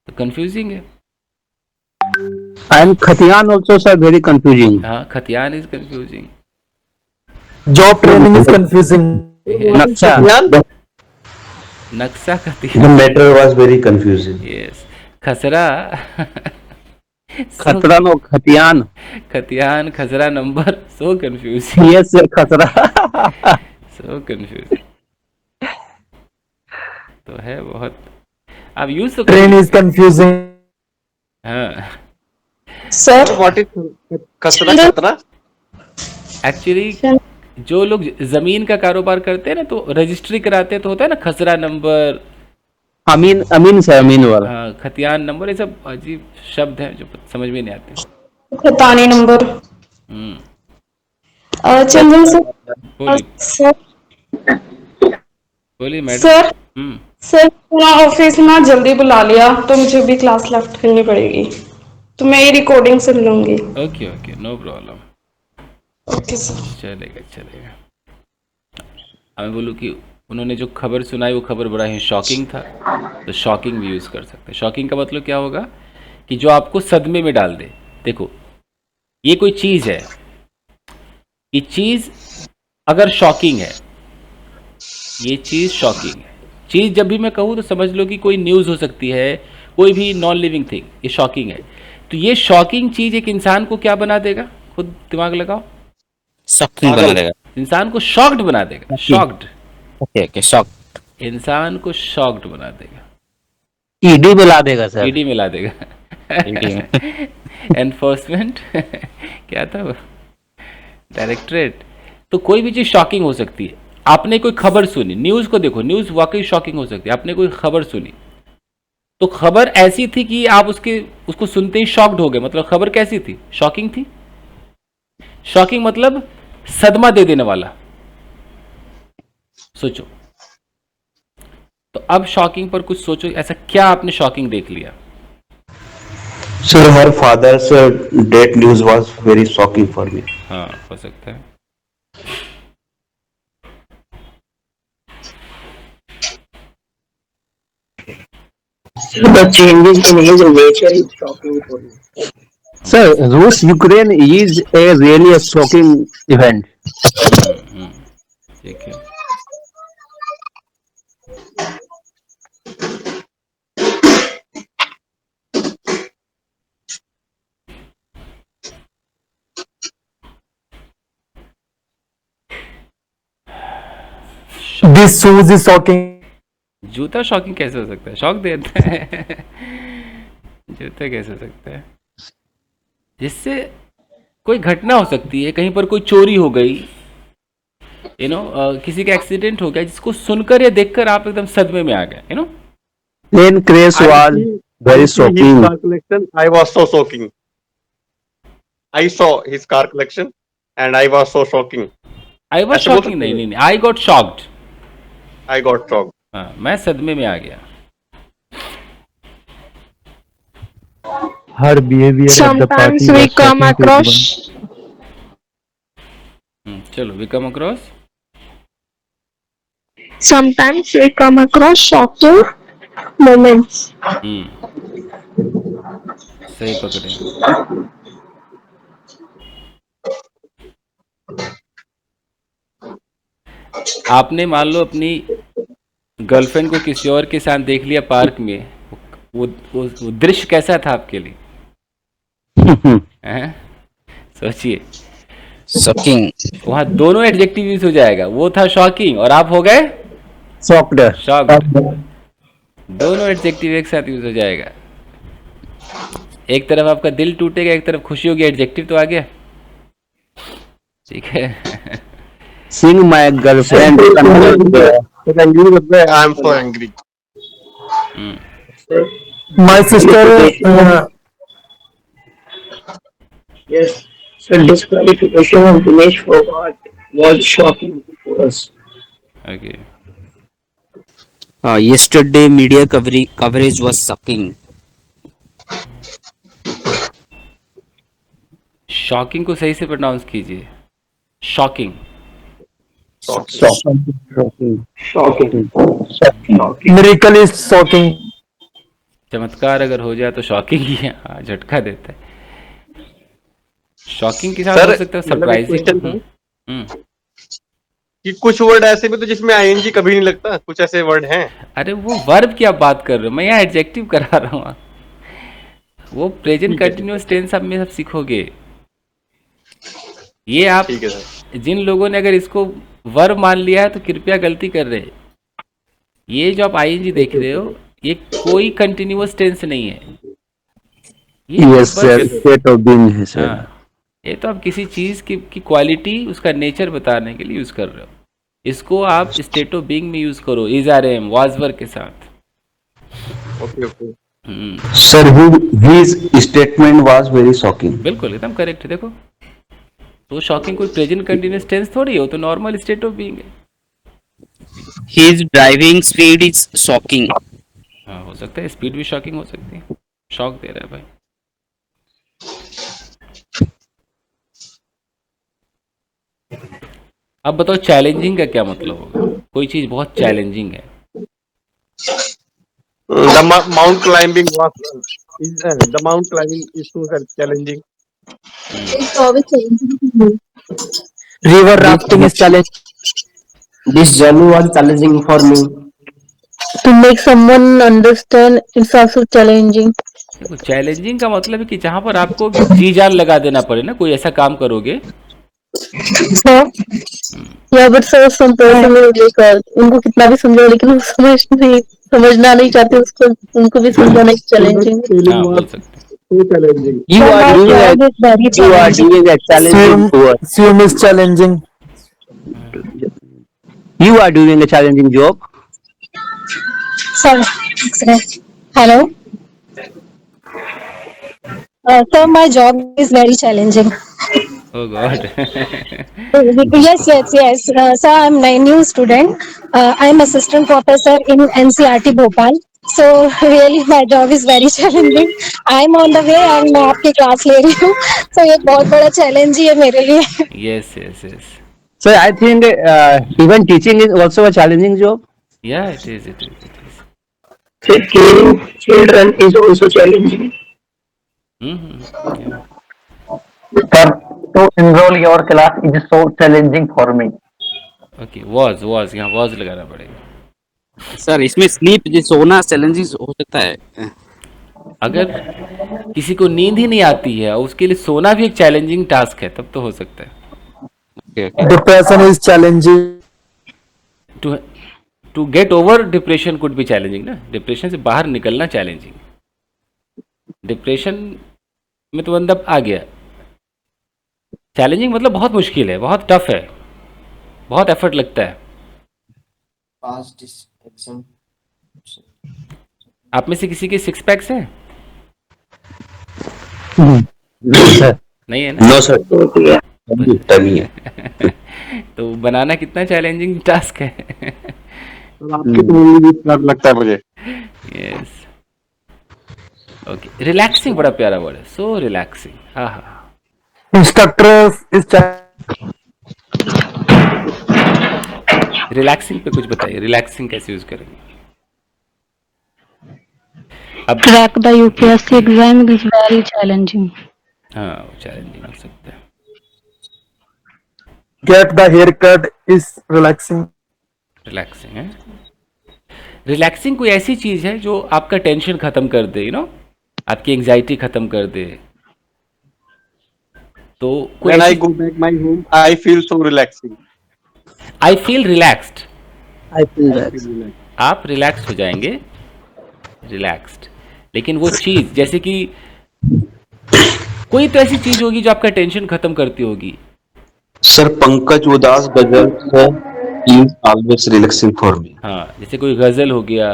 तो कंफ्यूजिंग है। And Khatiyan also, sir, very confusing. हाँ, खतियान is confusing, Job training is confusing. Naksha. नक्शा The खतियान, matter was very confusing. Yes, खसरा खतरा नो खतियान. खतियान, खसरा number, so confuse, Yes, sir, खतरा. So confuse. तो है बहुत. आप यूज तो Train करिए. is confusing. हाँ, सर व्हाट इज खतरा? खतरा एक्चुअली जो लोग जमीन का कारोबार करते हैं ना, तो रजिस्ट्री कराते हैं, तो होता है ना खसरा नंबर, अमीन अमीन सर, अमीन वाला. हाँ, खतियान नंबर, ये सब अजीब शब्द हैं जो समझ में नहीं आते. खतानी नंबर हम्म. चंदन सर बोलिए सर बोलिए मैडम. सर हम्म. सर पूरा ऑफिस ना जल्दी बुला लिया तो मुझे भी क्लास लेफ्ट करनी पड़ेगी, तो मैं ये रिकॉर्डिंग सुन लूंगी. Okay okay, no problem. Okay sir. चलेगा चलेगा. हमें बोलूँ कि उन्होंने जो खबर सुनाई वो खबर बड़ा ही शॉकिंग था, तो शॉकिंग भी यूज़ कर सकते हैं. शॉकिंग का मतलब क्या होगा कि जो आपको सदमे में डाल दे. देखो, ये कोई चीज़ है, ये चीज़ अगर शॉकिंग है, ये चीज़ शॉकिंग है. चीज़ जब भी मैं कहूँ तो समझ लो कि कोई न्यूज़ हो सकती है, कोई भी नॉन लिविंग थिंग, ये शॉकिंग है. तो ये शॉकिंग चीज़ एक इंसान को क्या बना देगा, खुद दिमाग लगाओ. शॉकिंग बना देगा. इंसान को शॉक्ड बना देगा. Shocked, okay okay, shock. इंसान को शॉक्ड बना देगा. ईडी मिला देगा सर. ईडी मिला देगा. एनफोर्समेंट क्या था वो, डायरेक्टरेट. तो कोई भी चीज़ शॉकिंग हो सकती है. आपने कोई खबर सुनी, न्यूज़ को देखो, न्यूज़ वाकई शॉकिंग हो सकती है. आपने कोई खबर सुनी, तो खबर ऐसी थी कि आप उसको सुनते ही शॉक्ड हो गए. मतलब खबर कैसी थी, शॉकिंग थी. शॉकिंग मतलब सदमा दे देने वाला. सोचो, तो अब शॉकिंग पर कुछ सोचो, ऐसा क्या आपने शॉकिंग देख लिया. Sir, her father's death news was very shocking for me. हाँ, हो सकता है. The changes in his nature is shocking for me. Sir, Rus Ukraine is a really a shocking event. ठीक है. This shoes is shocking. जूता shocking कैसे हो सकता है, शॉक देता है. जूता कैसे हो सकता है, जिससे कोई घटना हो सकती है, कहीं पर कोई चोरी हो गई, किसी का एक्सीडेंट हो गया, जिसको सुनकर या देखकर आप एकदम सदमे में आ गए. Plane crash was very shocking. car collection. I was so shocking. I saw his car collection and I was so shocking. I was ऐसे बोल शॉकिंग. सकते नहीं, I got shocked. I got shocked. हाँ, मैं सदमे में आ गया. Her behavior at the party Sometimes we was come shocking to across everyone. चलो, we come across. sometimes we come across shocking moments. सही पकड़े. आपने मान लो अपनी गर्लफ्रेंड को किसी और के साथ देख लिया पार्क में, वो दृश्य कैसा था आपके लिए. हैं? सोचिए, शॉकिंग. वहां दोनों एडजेक्टिव यूज हो जाएगा. वो था शॉकिंग और आप हो गए Shocked. शॉक्ड. दोनों एडजेक्टिव एक साथ यूज हो जाएगा. एक तरफ आपका दिल टूटेगा, एक तरफ खुशी होगी. एडजेक्टिव तो आ गया. ठीक है. Seeing my girlfriend. I am so angry. My sister, Yes. So disqualification of Dinesh Fogart was shocking for us. Okay. Yesterday media coverage was shocking. Shocking को सही से प्रोनाउंस कीजिए. शॉकिंग. miracle is shocking. चमत्कार अगर हो जाए तो shocking ही है. हाँ, झटका देता है. शॉकिंग के साथ सर, हो सकता है मतलब एक question था सरप्राइजिंग. कि कुछ वर्ड ऐसे भी तो जिसमें आईएनजी कभी नहीं लगता. कुछ ऐसे वर्ड हैं. अरे वो वर्ब की आप बात कर रहे हो, मैं यहाँ एडजेक्टिव करा रहा हूँ. वो प्रेजेंट कंटिन्यूअस टेंस आप में सब सीखोगे। ये आप ठीक है सर। जिन लोगों ने अगर इसको वर्ब मान लिया है तो कृपया गलती कर रहे हैं। ये जो आप आईएनजी देख रहे हो ये कोई कंटिन्यूअस टेंस नहीं है। ये Yes, बस- sir. State of being है सर। हाँ, ये तो आप किसी चीज की क्वालिटी उसका नेचर बताने के लिए यूज कर रहे हो। इसको आप स्टेट ऑफ बीइंग में यूज करो is are am was were के साथ। Okay okay. Sir, his statement was very shocking. बिल्कुल एकदम करेक्ट है। देखो तो शॉकिंग कोई प्रेजेंट कंटिन्यूअस टेंस थोड़ी है, वो तो नॉर्मल स्टेट ऑफ बीइंग है। His driving speed is shocking. हाँ हो सकता है स्पीड भी शॉकिंग हो सकती है। शॉक दे रहा है भाई। अब बताओ चैलेंजिंग का क्या मतलब होगा? कोई चीज बहुत चैलेंजिंग है। The mount climbing is too challenging. River rafting is challenge. This journey was challenging for me. To make someone understand, it's also challenging. देखो चैलेंजिंग का मतलब है कि जहां पर आपको जी जान लगा देना पड़े ना, कोई ऐसा काम करोगे। So, yeah, but sir, some person will like, उनको कितना भी समझाओ लेकिन वो समझना नहीं चाहते उसको, उनको भी समझाना चैलेंजिंग। हाँ बोल सकते हैं। So challenging. You are doing a challenging work. Swim is challenging. You are doing a challenging job. Hello. Sir, my job is very challenging. Oh God. Yes. Sir, I'm a new student. I'm assistant professor in NCRT Bhopal. So really my job is very challenging. I'm on the way and मैं आपकी class ले रही हूँ. So ये बहुत बड़ा challenge ही है मेरे लिए. Yes, yes, yes. So I think even teaching is also a challenging job. Yeah, it is, it is, it is. So caring children is also challenging. Yeah. Sir, to enroll your class is so challenging for me. Okay, was यहाँ was लगाना पड़ेगा। Sir इसमें sleep जो सोना challenging हो सकता है। अगर किसी को नींद ही नहीं आती है और उसके लिए सोना भी एक चैलेंजिंग टास्क है तब तो हो सकता है। Depression is challenging. To get over depression could be challenging ना। डिप्रेशन से बाहर निकलना चैलेंजिंग। डिप्रेशन में तो बंदा आ गया। चैलेंजिंग मतलब बहुत मुश्किल है, बहुत टफ है, बहुत एफर्ट लगता है। आप में से किसी के 6 पैक्स हैं? नहीं है ना? No, sir. Tummy है। तो बनाना कितना चैलेंजिंग टास्क है। आपके तो भी डर लगता है मुझे। Yes okay. रिलैक्सिंग बड़ा प्यारा वर्ड है। So relaxing. हाँ हाँ। Instructor is रिलैक्सिंग पे कुछ बताइए। रिलैक्सिंग कैसे यूज करेंगे? अब Crack the UPSC exam is very challenging. हाँ चैलेंजिंग हो सकता है। get the haircut is relaxing. Relaxing है। रिलैक्सिंग कोई ऐसी चीज है जो आपका टेंशन खत्म कर दे, यू नो, आपकी एंजाइटी खत्म कर दे। तो When I go back my home, I feel so relaxing. I feel relaxed. I feel that. आप रिलैक्स हो जाएंगे, रिलैक्स्ड। लेकिन वो चीज जैसे कि कोई तो ऐसी चीज होगी जो आपका टेंशन खत्म करती होगी। Sir, Pankaj Udas Ghazal sir is always relaxing for me. हाँ जैसे कोई गजल हो गया,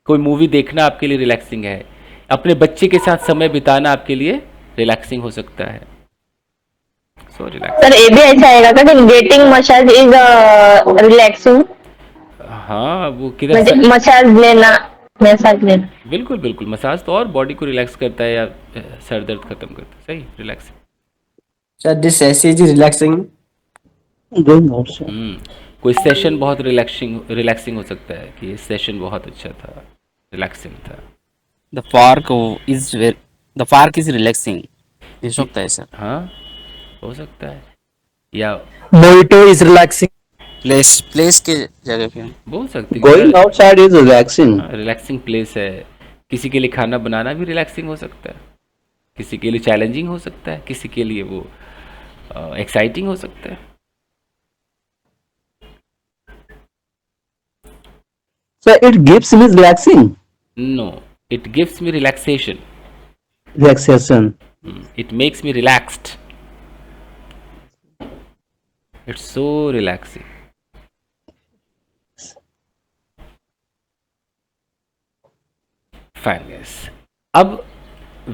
कोई मूवी देखना आपके लिए रिलैक्सिंग है, अपने बच्चे के साथ समय बिताना आपके लिए रिलैक्सिंग हो सकता है। So relax. सर ये भी ऐसा आएगा क्या कि गेटिंग मसाज इज रिलैक्सिंग? हाँ वो किधर म्हणजे मसाज लेना। बिल्कुल बिल्कुल। मसाज तो और बॉडी को रिलैक्स करता है या सर दर्द खत्म करता है। सही relax. Sir, this essay is relaxing. Going out, sir. कोई सेशन बहुत रिलैक्सिंग हो सकता है कि ये सेशन बहुत अच्छा था, रिलैक्सिंग था। The park is relaxing. ये सकता है सर। हाँ हो सकता है। या Mojito is relaxing. प्लेस के जगह पे बोल सकते हैं Going outside is relaxing. Relaxing place है। किसी के लिए खाना बनाना भी रिलैक्सिंग हो सकता है। किसी के लिए चैलेंजिंग हो सकता है, किसी के लिए वो एक्साइटिंग हो सकता है। So it gives me relaxing, no, it gives me relaxation, relaxation. It makes me relaxed, it's so relaxing. Fine guys, अब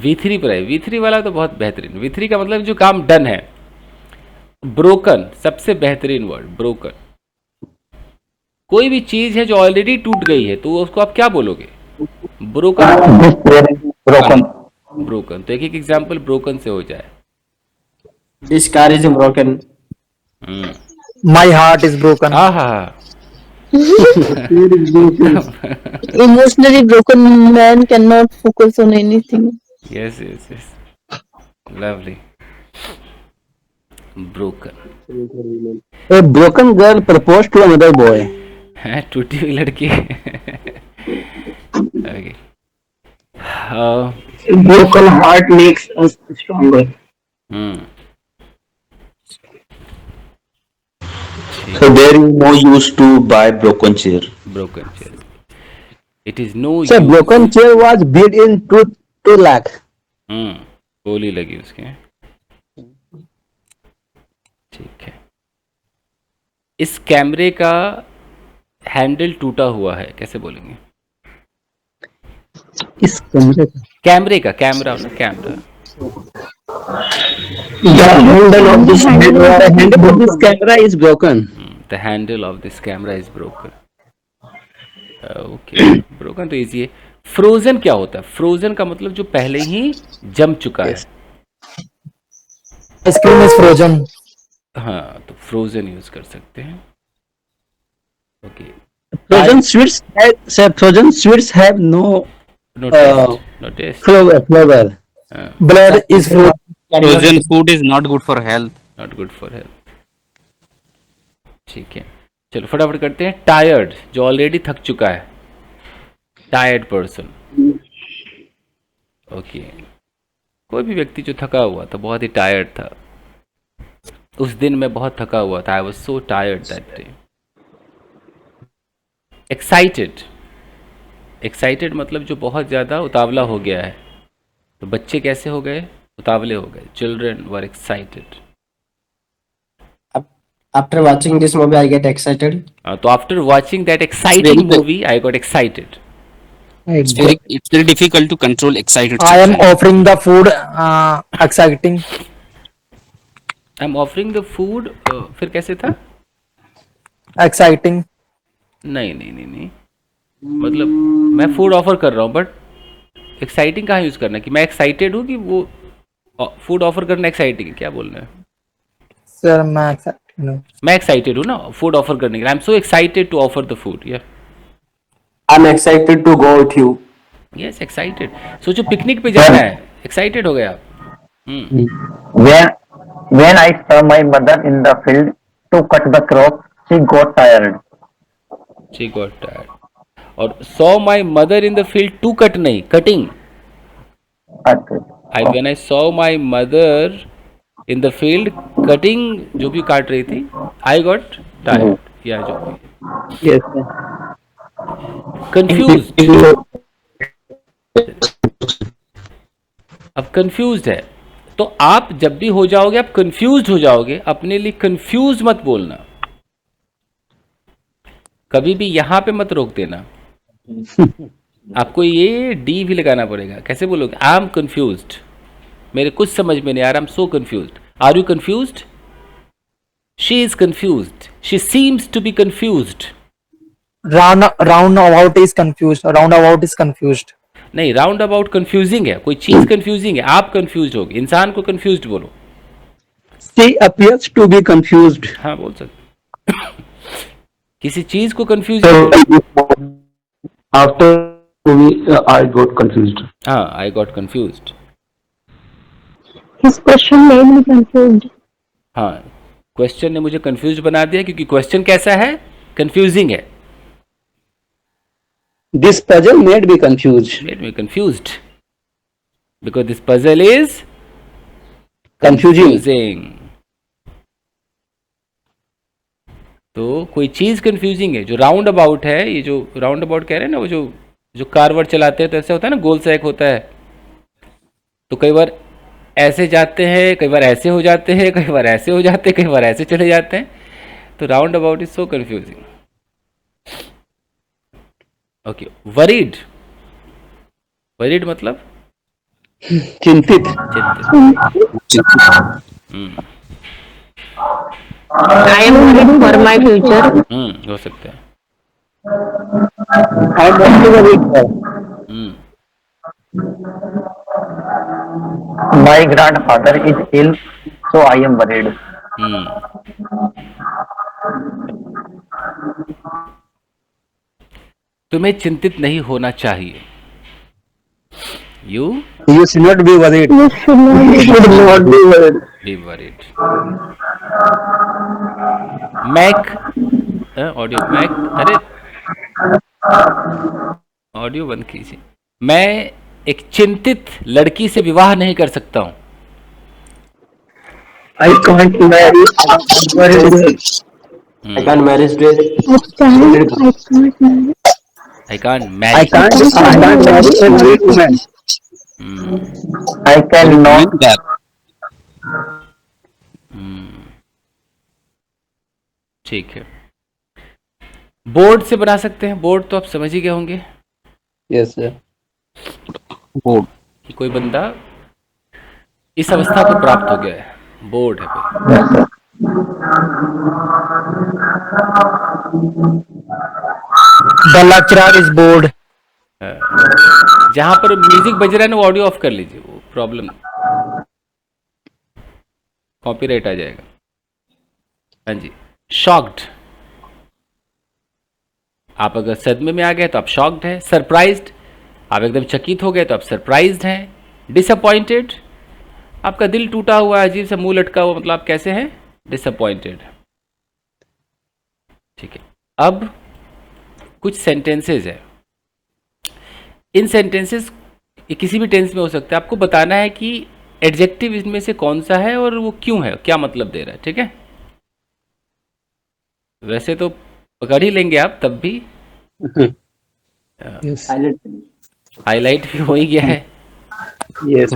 V3 पर है। V3 वाला तो बहुत बेहतरीन। V3 का मतलब जो काम डन है। ब्रोकन, सबसे बेहतरीन वर्ड ब्रोकन। कोई भी चीज है जो ऑलरेडी टूट गई है तो उसको आप क्या बोलोगे? ब्रोकन। Broken. ब्रोकन, तो एक एक एग्जांपल ब्रोकन से हो जाए। This car is broken. My heart is broken. हाँ हाँ, Emotionally broken man cannot focus on anything. Yes yes yes, lovely. Broken A broken girl proposed to another boy. है, टूटी हुई लड़की। Okay, Broken heart makes us stronger. So there is no use to buy broken chair. Broken chair, it is no So broken chair was bid in 2 lakh. गोली लगी उसके। ठीक है, इस कैमरे का हैंडल टूटा हुआ है, कैसे बोलेंगे? इस कमरे का कैमरे का, कैमरा ना, camera. The handle of this the handle of this camera is broken. The handle of this camera is broken. Okay, broken तो इजी है। फ्रोजन क्या होता है? फ्रोजन का मतलब जो पहले ही जम चुका है। Ice cream is frozen. हाँ, तो फ्रोजन यूज कर सकते हैं। Okay, Frozen sweets have no no taste, no taste. flavor. Blood is frozen. Frozen food is not good for health. Not good for health. ठीक है, चलो फटाफट करते हैं। टायर्ड, जो ऑलरेडी थक चुका है, टायर्ड पर्सन। ओके, कोई भी व्यक्ति जो थका हुआ था, बहुत ही टायर्ड था उस दिन, मैं बहुत थका हुआ था। I was so tired that day. Excited, excited मतलब जो बहुत ज़्यादा उतावला हो गया है। तो बच्चे कैसे हो गए? उतावले हो गए। Children were excited. After watching this movie, I get excited. तो after watching that exciting movie I got excited. It's very difficult to control excited. I am children. offering the food. Exciting. I am offering the food, फिर कैसे था? Exciting. नहीं नहीं नहीं नहीं, मतलब मैं फूड ऑफर कर रहा हूँ, बट एक्साइटिंग कहाँ यूज़ करना है? कि मैं एक्साइटेड हूँ कि वो फूड ऑफर करना एक्साइटिंग है? क्या बोलना है? Sir, मैं exciting हूँ. मैं एक्साइटेड हूँ ना फूड ऑफर करने के लिए। I am so excited to offer the food. या I'm excited to go with you. Yes, excited. सोचो पिकनिक पे जाना है, एक्साइटेड हो गए आप। When I saw my mother in the field to cut the crop, she got tired. She got tired. और saw my mother in the field, to cut नहीं, cutting. I when I saw my mother in the field cutting, जो भी काट रही थी, आई got tired. या जो Yes. Confused, अब कंफ्यूज्ड है। तो आप जब भी हो जाओगे, आप कंफ्यूज्ड हो जाओगे, अपने लिए कंफ्यूज मत बोलना। कभी भी यहां पे मत रोक देना। आपको ये डी भी लगाना पड़ेगा। कैसे बोलोगे? आई एम कंफ्यूज्ड, मेरे कुछ समझ में नहीं आ रहा, I am so confused. Are you confused? She is confused, she seems to be confused. Roundabout is confused. Roundabout is confused. नहीं, राउंड अबाउट कंफ्यूजिंग है, कोई चीज कंफ्यूजिंग है, आप कंफ्यूज हो गए। इंसान को कंफ्यूज्ड बोलो। She appears to be confused. हाँ, बोल सकते। किसी चीज को confuse. After movie, I got confused. हाँ, I got confused. His question made me confused. हाँ, क्वेश्चन ने मुझे कंफ्यूज बना दिया, क्योंकि क्वेश्चन कैसा है? कंफ्यूजिंग है। This puzzle made me confused. Made me confused. because this puzzle is Confusing. confusing. तो कोई चीज कंफ्यूजिंग है, जो राउंड अबाउट है, ये जो राउंड अबाउट कह रहे हैं ना, वो जो जो कारवर्ड चलाते हैं तो ऐसा होता है ना, गोल सा एक होता है, तो कई बार ऐसे जाते हैं, कई बार ऐसे हो जाते हैं, कई बार ऐसे हो जाते हैं, कई बार ऐसे चले जाते हैं, तो round about is so confusing. Okay, worried. Worried मतलब चिंतित. चिंतित. I am worried for my future. हो सकता है. I am also worried, sir. My grandfather is ill, so I am worried. तुम्हें चिंतित नहीं होना चाहिए. You You should not be worried. You should not be worried. be worried. Mic audio mic, अरे audio बंद कीजिए. मैं एक चिंतित लड़की से विवाह नहीं कर सकता हूँ. I can't marry. I can't marry straight. I can't I marry. can't marry a married woman. I cannot. ठीक है. बोर्ड से बना सकते हैं. बोर्ड तो आप समझ ही गए होंगे. Yes, sir. बोर्ड. कि कोई बंदा इस अवस्था को प्राप्त हो गया है. बोर्ड है कोई. The lecturer is bored. जहां पर म्यूजिक बज रहा है ना, वो ऑडियो ऑफ कर लीजिए. वो प्रॉब्लम, कॉपीराइट आ जाएगा. हाँ जी. शॉक्ड. आप अगर सदमे में आ गए तो आप शॉक्ड हैं. सरप्राइज्ड, आप एकदम चकित हो गए तो आप सरप्राइज्ड हैं. डिसअपॉइंटेड, आपका दिल टूटा हुआ है, अजीब सा मुंह लटका हुआ, मतलब आप कैसे हैं? डिसअपॉइंटेड. ठीक है. अब कुछ सेंटेंसेस है. इन सेंटेंसेस किसी भी टेंस में हो सकता है. आपको बताना है कि एडजेक्टिव इसमें से कौन सा है और वो क्यों है, क्या मतलब दे रहा है. ठीक है. वैसे तो पकड़ ही लेंगे आप तब भी. Yes. हाईलाइट भी हो ही गया है. Yes.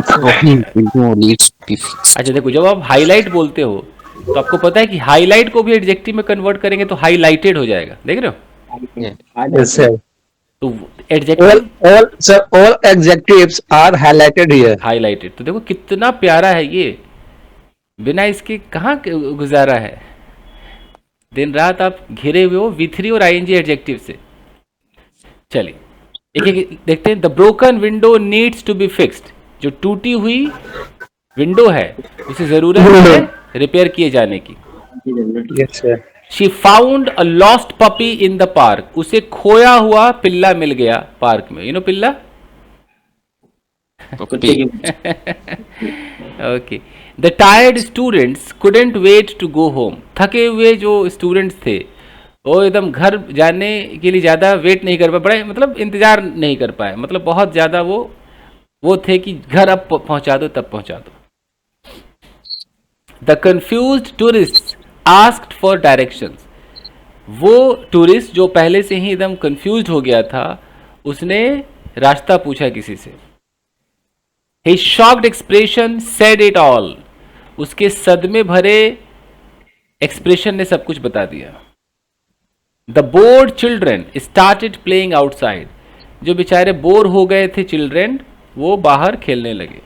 अच्छा देखो, जब आप हाईलाइट बोलते हो तो आपको पता है कि हाईलाइट को भी एडजेक्टिव में कन्वर्ट करेंगे तो हाईलाइटेड हो जाएगा. देख रहे हो? Yes, sir. तो adjective All adjectives are highlighted here. Highlighted. तो देखो कितना प्यारा है ये, बिना इसके कहाँ गुजारा है. दिन रात आप घिरे हुए हो V3 और ING एडजेक्टिव से. चलिए एक एक देखते हैं. The broken window needs to be fixed. जो टूटी हुई विंडो है उसे जरूरत है रिपेयर किए जाने की. Yes, sir. She found a lost puppy in the park. उसे खोया हुआ पिल्ला मिल गया पार्क में. यू नो पिल्ला. Okay. The tired students couldn't wait to go home. थके हुए जो स्टूडेंट्स थे वो एकदम घर जाने के लिए ज़्यादा वेट नहीं कर पाए, बड़े मतलब इंतज़ार नहीं कर पाए, मतलब बहुत ज़्यादा वो थे कि घर अब पहुंचा दो, तब पहुंचा दो. The confused tourist asked for directions. वो टूरिस्ट जो पहले से ही एकदम कंफ्यूज्ड हो गया था, उसने रास्ता पूछा किसी से. His shocked expression said it all. उसके सदमे भरे एक्सप्रेशन ने सब कुछ बता दिया. The bored children started playing outside. जो बेचारे बोर हो गए थे चिल्ड्रेन, वो बाहर खेलने लगे.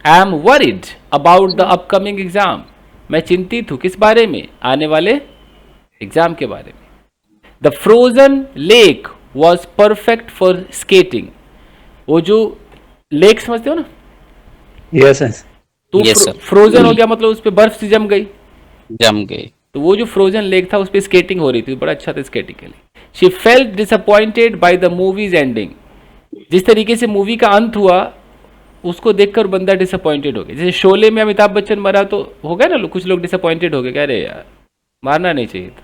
I am worried about the upcoming exam. मैं चिंतित हूँ किस बारे में? आने वाले एग्जाम के बारे में. The frozen lake was perfect for skating. वो जो लेक समझते हो ना, Yes, sir. तो Yes, sir. फ्रोजन हो गया मतलब उस पे बर्फ सी जम गई. जम गए. तो वो जो फ्रोजन लेक था उस पे स्केटिंग हो रही थी. बड़ा अच्छा था स्केटिंग के लिए. She felt disappointed by the movies ending. जिस तरीके से मूवी का अंत हुआ उसको देखकर बंदा डिसअपॉइंटेड हो गया. जैसे शोले में अमिताभ बच्चन मरा तो हो गया ना, कुछ लोग डिसअपॉइंटेड हो गए, कह रहे यार मारना नहीं चाहिए था,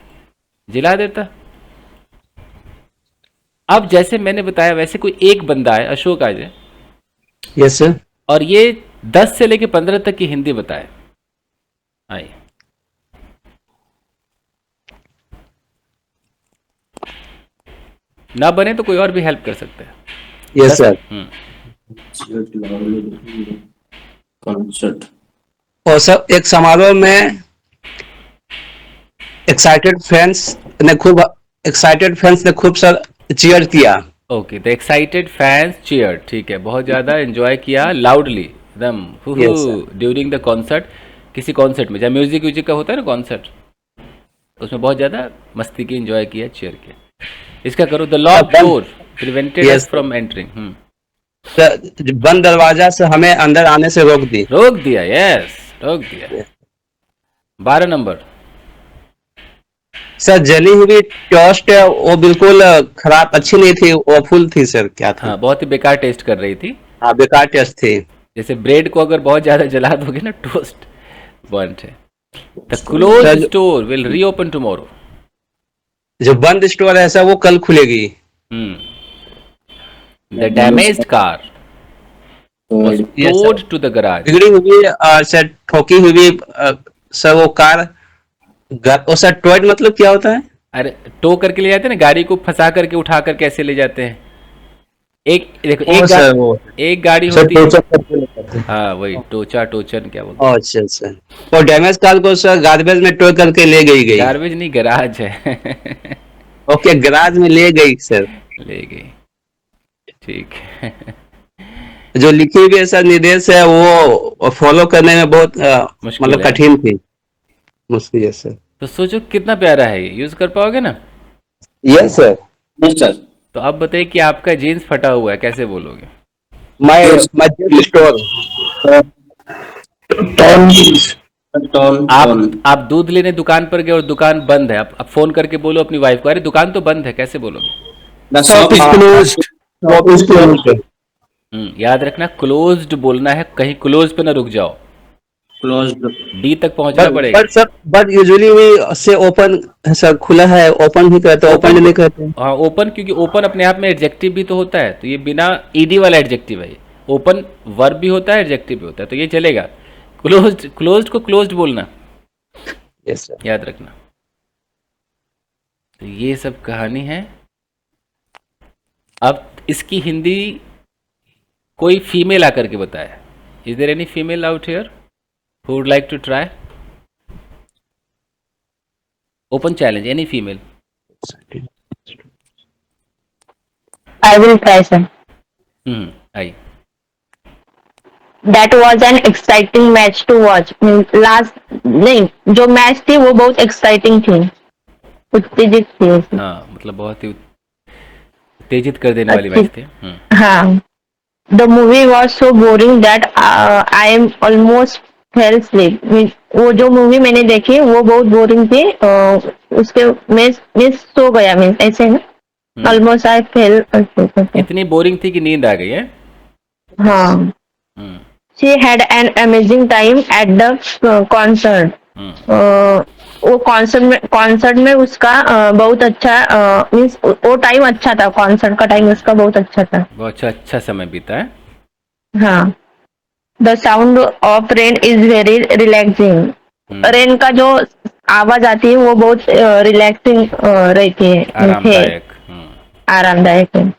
जिला देता. अब जैसे मैंने बताया वैसे कोई एक बंदा है, अशोक आज है, Yes, sir. और ये 10 से लेके 15 तक की हिंदी बताए। आइए, ना बने तो कोई और भी हेल्प कर सकते हैं। Yes sir. कॉन्सर्ट। और सब एक समारोह में एक्साइटेड फैंस ने खूब सर चीयर किया। Okay, the excited fans cheer, ठीक है, बहुत ज़्यादा एंजॉय किया लाउडली एकदम Yes, sir. During the concert. किसी कॉन्सर्ट में जब म्यूजिक व्यूजिक का होता है ना कॉन्सर्ट, उसमें बहुत ज़्यादा मस्ती की, एंजॉय किया, चीयर किया। इसका करो, the lock door prevented Yes, us sir. From entering. बंद दरवाजा से हमें अंदर आने से रोक दी। रोक दिया, यस, रोक दिया। 12 नंबर। सर जली हुई टोस्ट है वो बिल्कुल खराब, अच्छी नहीं थी, वो फुल थी सर। क्या थी? हाँ, बहुत ही बेकार टेस्ट कर रही थी। हाँ, बेकार टेस्ट थी। जैसे ब्रेड को अगर बहुत ज़्यादा जला दोगे ना, टोस्ट बर्न्ट है। The close sir, store will reopen tomorrow. जो बंद स्टोर है सर वो कल खुलेगी। The damaged car was Yes, sir. towed to the garage। बिगड़ी हुई सर, ठोकी हुई सर वो कार। वो सर टॉयड मतलब क्या होता है? अरे, टो करके ले जाते हैं ना, गाड़ी को फंसा करके उठा कर कैसे ले जाते हैं। एक देखो, सर वो एक गाड़ी सर होती है। टोचन करके ले जाते हैं। हाँ, वही टोचा, टोचन क्या बोलते हैं। अच्छा अच्छा। और डैमेज कार को सर गार्बेज में टो करके ले गई। गार्बेज नहीं, गराज है। ओके, गैराज में ले गई सर। ले गई, ठीक है। जो लिखी हुई ऐसा निर्देश है वो फॉलो करने में बहुत मुश्किल मतलब है। कठिन थी, मुश्किल है सर। तो सोचो कितना प्यारा है, ये यूज कर पाओगे ना। Yes sir. Yes sir. तो अब बताइए कि आपका जीन्स फटा हुआ है, कैसे बोलोगे। My store. आप दूध लेने दुकान पर गए और दुकान बंद है, आप फोन करके बोलो अपनी वाइफ को, अरे दुकान तो बंद है, कैसे बोलोगे। Shop is closed. याद रखना, क्लोज्ड बोलना है, कहीं क्लोज पे ना रुक जाओ, क्लोज्ड। डी तक पहुंचना पड़ेगा। But sir, but usually we say open sir, खुला है, ओपन भी कहते हैं, ओपन नहीं कहते हैं। हाँ, ओपन, क्योंकि ओपन अपने आप में एडजेक्टिव भी तो होता है, तो ये बिना ईडी वाला एडजेक्टिव है। ओपन वर्ब भी होता है, एडजेक्टिव भी होता है, तो ये चलेगा। क्लोज्ड को क्लोज्ड बोलना, यस सर। याद रखना। तो ये सब कहानी है। अब इसकी हिंदी कोई फीमेल आकर के बताया। Is there any female out here who would like to try? Open challenge, any female. I will try, sir. I. That was an exciting match to watch. नहीं, जो मैच थी वो बहुत एक्साइटिंग थी, उत्तेजित थी। हाँ, मतलब बहुत ही उत्तेजित कर देने वाली मैच थी। हाँ, the movie was so boring that I am almost fell asleep. वो जो मूवी मैंने देखी वो बहुत बोरिंग थी, उसके मैं सो गया, मैं ऐसे ना, ऑलमोस्ट आई फेल। इतनी बोरिंग थी कि नींद आ गई है। हाँ। She had an amazing time at the concert. वो कॉन्सर्ट में उसका बहुत अच्छा, मीन्स वो टाइम अच्छा था, कॉन्सर्ट का टाइम उसका बहुत अच्छा था। बहुत अच्छा समय बीता है। हाँ। The sound of rain is very relaxing. Rain का जो आवाज आती है वो बहुत रिलैक्सिंग रहती है, आरामदायक है।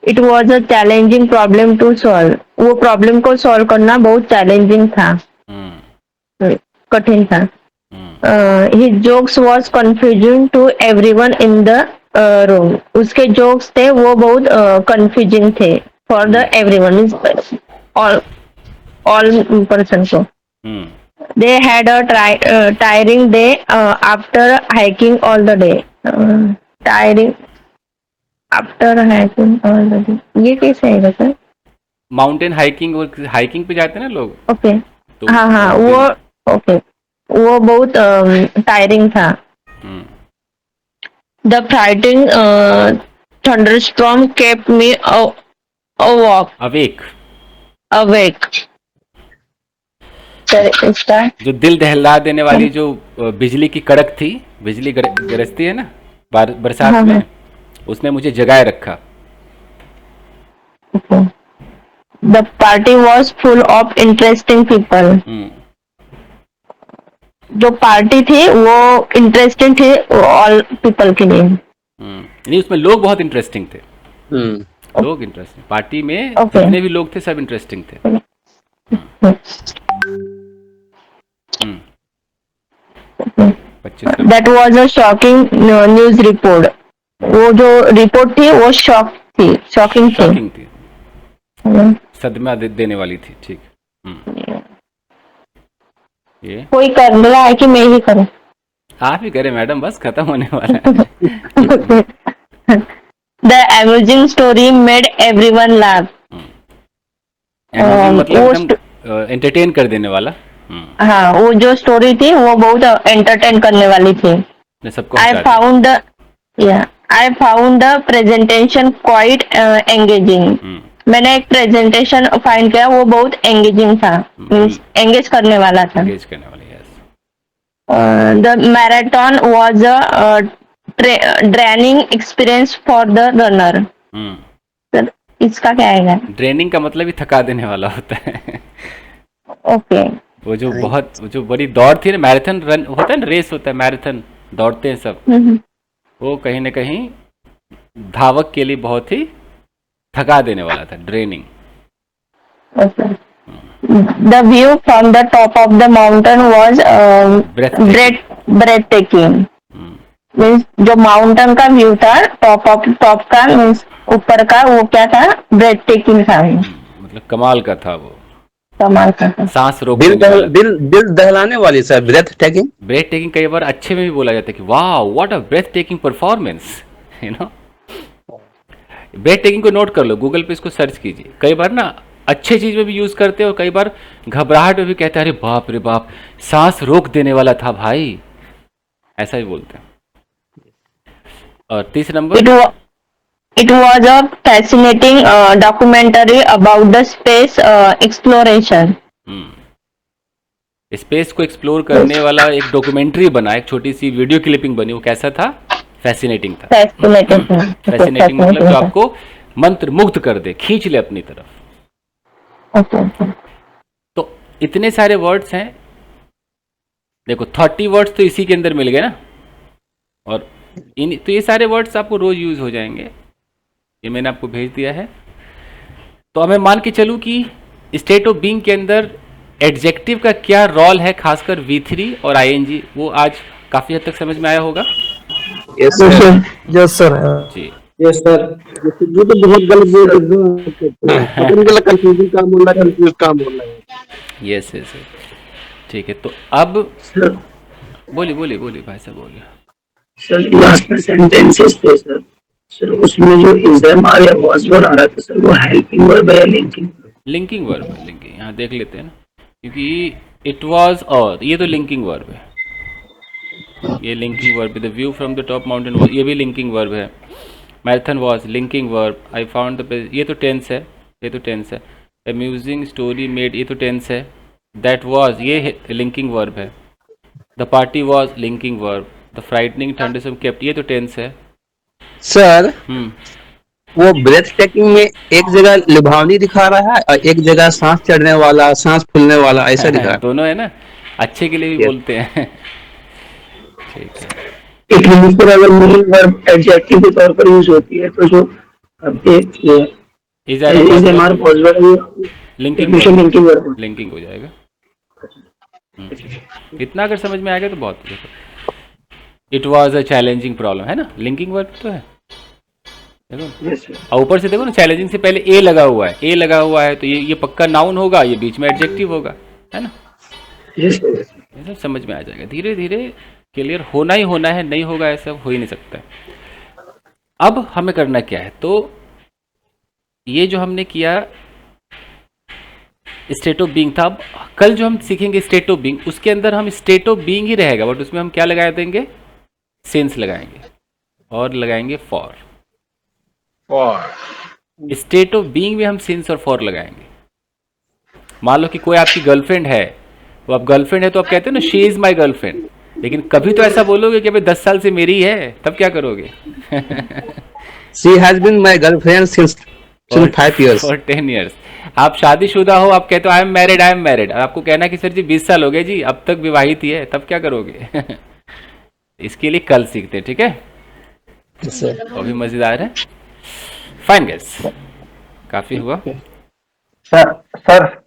It was a challenging problem to solve. वो प्रॉब्लम को सॉल्व करना बहुत चैलेंजिंग था, कठिन था। His jokes was confusing to everyone in the room. उसके जोक्स थे वो बहुत कंफ्यूजिंग थे for the everyone, all person को। They had a tiring day after hiking all the day. Tiring after hiking all the day, ये कैसे है sir? Mountain hiking पे जाते हैं ना लोग। ओके, तो हाँ, वो ओके, वो बहुत टायरिंग था। The frightening thunderstorm kept me awake. इसका जो दिल दहला देने वाली जो बिजली की कड़क थी, बिजली गरजती है ना बरसात में, उसने मुझे जगाए रखा। The party was full of interesting people. जो पार्टी थी वो इंटरेस्टिंग थी ऑल पीपल के लिए। नहीं, उसमें लोग बहुत इंटरेस्टिंग थे। लोग इंटरेस्टिंग, पार्टी में जितने भी लोग थे सब इंटरेस्टिंग थे। That was a shocking news report. वो जो रिपोर्ट थी वो शॉकिंग थी। सदमा देने वाली थी। ठीक। ये कोई कर रहा है कि मैं ही करूं? आप ही करें मैडम, बस खत्म होने वाला है। The amazing story made everyone laugh. मतलब एंटरटेन कर देने वाला। हाँ, वो जो स्टोरी थी वो बहुत एंटरटेन करने वाली थी। सबको I found the presentation quite engaging. मैंने एक प्रेजेंटेशन फाइंड किया, वो बहुत एंगेजिंग था, मींस एंगेज करने वाला था। एंगेज करने वाला, yes. The marathon was a draining experience for the runner. इसका क्या आएगा? ड्रेनिंग का मतलब ही थका देने वाला होता है। ओके। वो जो बड़ी दौड़ थी ना, मैराथन रन होता है ना, रेस होता है, मैराथन दौड़ते हैं सब, वो कहीं ना कहीं धावक के लिए बहुत ही थका देने वाला था, draining. The view from the top of the mountain was breathtaking. Means जो माउंटेन का व्यू था, टॉप का मीन्स ऊपर का, वो क्या था? ब्रेथ टेकिंग था। मतलब कमाल का था वो, कमाल का था। सांस रोक दिल दहलाने वाली sir, breathtaking. Breathtaking कई बार अच्छे में भी बोला जाता है कि वाह what a breathtaking performance, you know. Breathtaking को नोट कर लो, गूगल पे इसको सर्च कीजिए। कई बार ना अच्छे चीज में भी यूज करते हैं और कई बार घबराहट में भी कहते हैं अरे बाप रे बाप, सांस रोक देने वाला था भाई, ऐसा ही बोलते हैं। और तीसरा number, It was a fascinating documentary about the space exploration. Space को एक्सप्लोर करने वाला एक डॉक्यूमेंट्री बना, एक छोटी सी वीडियो क्लिपिंग बनी। वो कैसा था? फैसिनेटिंग था। फैसिनेटिंग मतलब जो आपको मंत्र मुग्ध कर दे, खींच ले अपनी तरफ। तो इतने सारे वर्ड्स हैं, देखो 30 वर्ड्स तो इसी के अंदर मिल गए ना, और तो ये सारे वर्ड्स आपको रोज यूज हो जाएंगे। ये मैंने आपको भेज दिया है। तो अब मैं मान के चलूं कि स्टेट ऑफ बीइंग के अंदर एडजेक्टिव का क्या रोल है, खासकर V3 और ING, वो आज काफी हद तक समझ में आया होगा। Yes sir. Yes sir. जी यस सर। ये तो बहुत गलत बोल रहे, कंफ्यूजिंग काम हो रहा है, कंफ्यूज काम हो रहा है। यस यस, ठीक है। तो अब बोलिए भाई साहब, बोलिए सर। लास्ट में सेंटेंसेस थे सर, उसमें जो इज देयर आ रहा वाज वर आ रहा था सर, वो हेल्पिंग वर्ब है या लिंकिंग वर्ब है? लिंकिंग यहाँ देख लेते हैं ना, क्योंकि इट वाज, और ये तो लिंकिंग वर्ब है, ये लिंकिंग वर्ब है। The view from the top mountain was, ये भी लिंकिंग वर्ब है। Marathon was linking verb. I found the, ये तो टेंस है, ये तो टेंस है। अम्यूजिंग स्टोरी मेड, ये तो टेंस है। दैट वाज, ये लिंकिंग वर्ब है। The party was linking verb. The frightening thunderstorm kept, ये तो टेंस है सर। वो ब्रेथ टेकिंग में एक जगह लुभावनी दिखा रहा है और एक जगह सांस चढ़ने वाला, सांस फूलने वाला, ऐसा दिखा रहा है। दोनों है ना, अच्छे के लिए भी बोलते हैं। ठीक है। एक इंग्लिश पर अगर मीनिंग वर्ब एडजेक्टिव के तौर पर यूज होती है, तो जो आपके इज एमआर पॉजिटिव लिंकिंग हो जाएगा। इतना अगर समझ में आ गया तो बहुत। It was a challenging problem, है ना, लिंकिंग वर्ब तो है। देखो और ऊपर से देखो ना, चैलेंजिंग से पहले ए लगा हुआ है, ए लगा हुआ है तो ये पक्का नाउन होगा, ये बीच में एडजेक्टिव होगा, है ना। ये सब समझ में आ जाएगा। धीरे धीरे क्लियर होना ही होना है, नहीं होगा ऐसा हो ही नहीं सकता है। अब हमें करना क्या है, तो ये जो हमने किया स्टेट ऑफ बीइंग था। अब कल जो हम सीखेंगे स्टेट ऑफ बीइंग, उसके अंदर हम स्टेट ऑफ बीइंग ही रहेगा, बट उसमें हम क्या लगा देंगे? सेंस लगाएंगे और लगाएंगे फॉर। स्टेट ऑफ बीइंग में हम सेंस और फॉर लगाएंगे। मान लो कि कोई आपकी गर्लफ्रेंड है, तो आप गर्लफ्रेंड है तो आप कहते हैं ना शी इज माई गर्लफ्रेंड, लेकिन कभी तो ऐसा बोलोगे कि भाई 10 साल से मेरी है, तब क्या करोगे? She has been my girlfriend since in 5 years. For 10 years. आप शादीशुदा हो, आप कहते हो आई एम मैरिड, आपको कहना कि सर जी 20 साल हो गए जी, अब तक विवाहित ही है, तब क्या करोगे? इसके लिए कल सीखते हैं, ठीक है? वो भी मजेदार है। फाइन गाइस, काफी हुआ। सर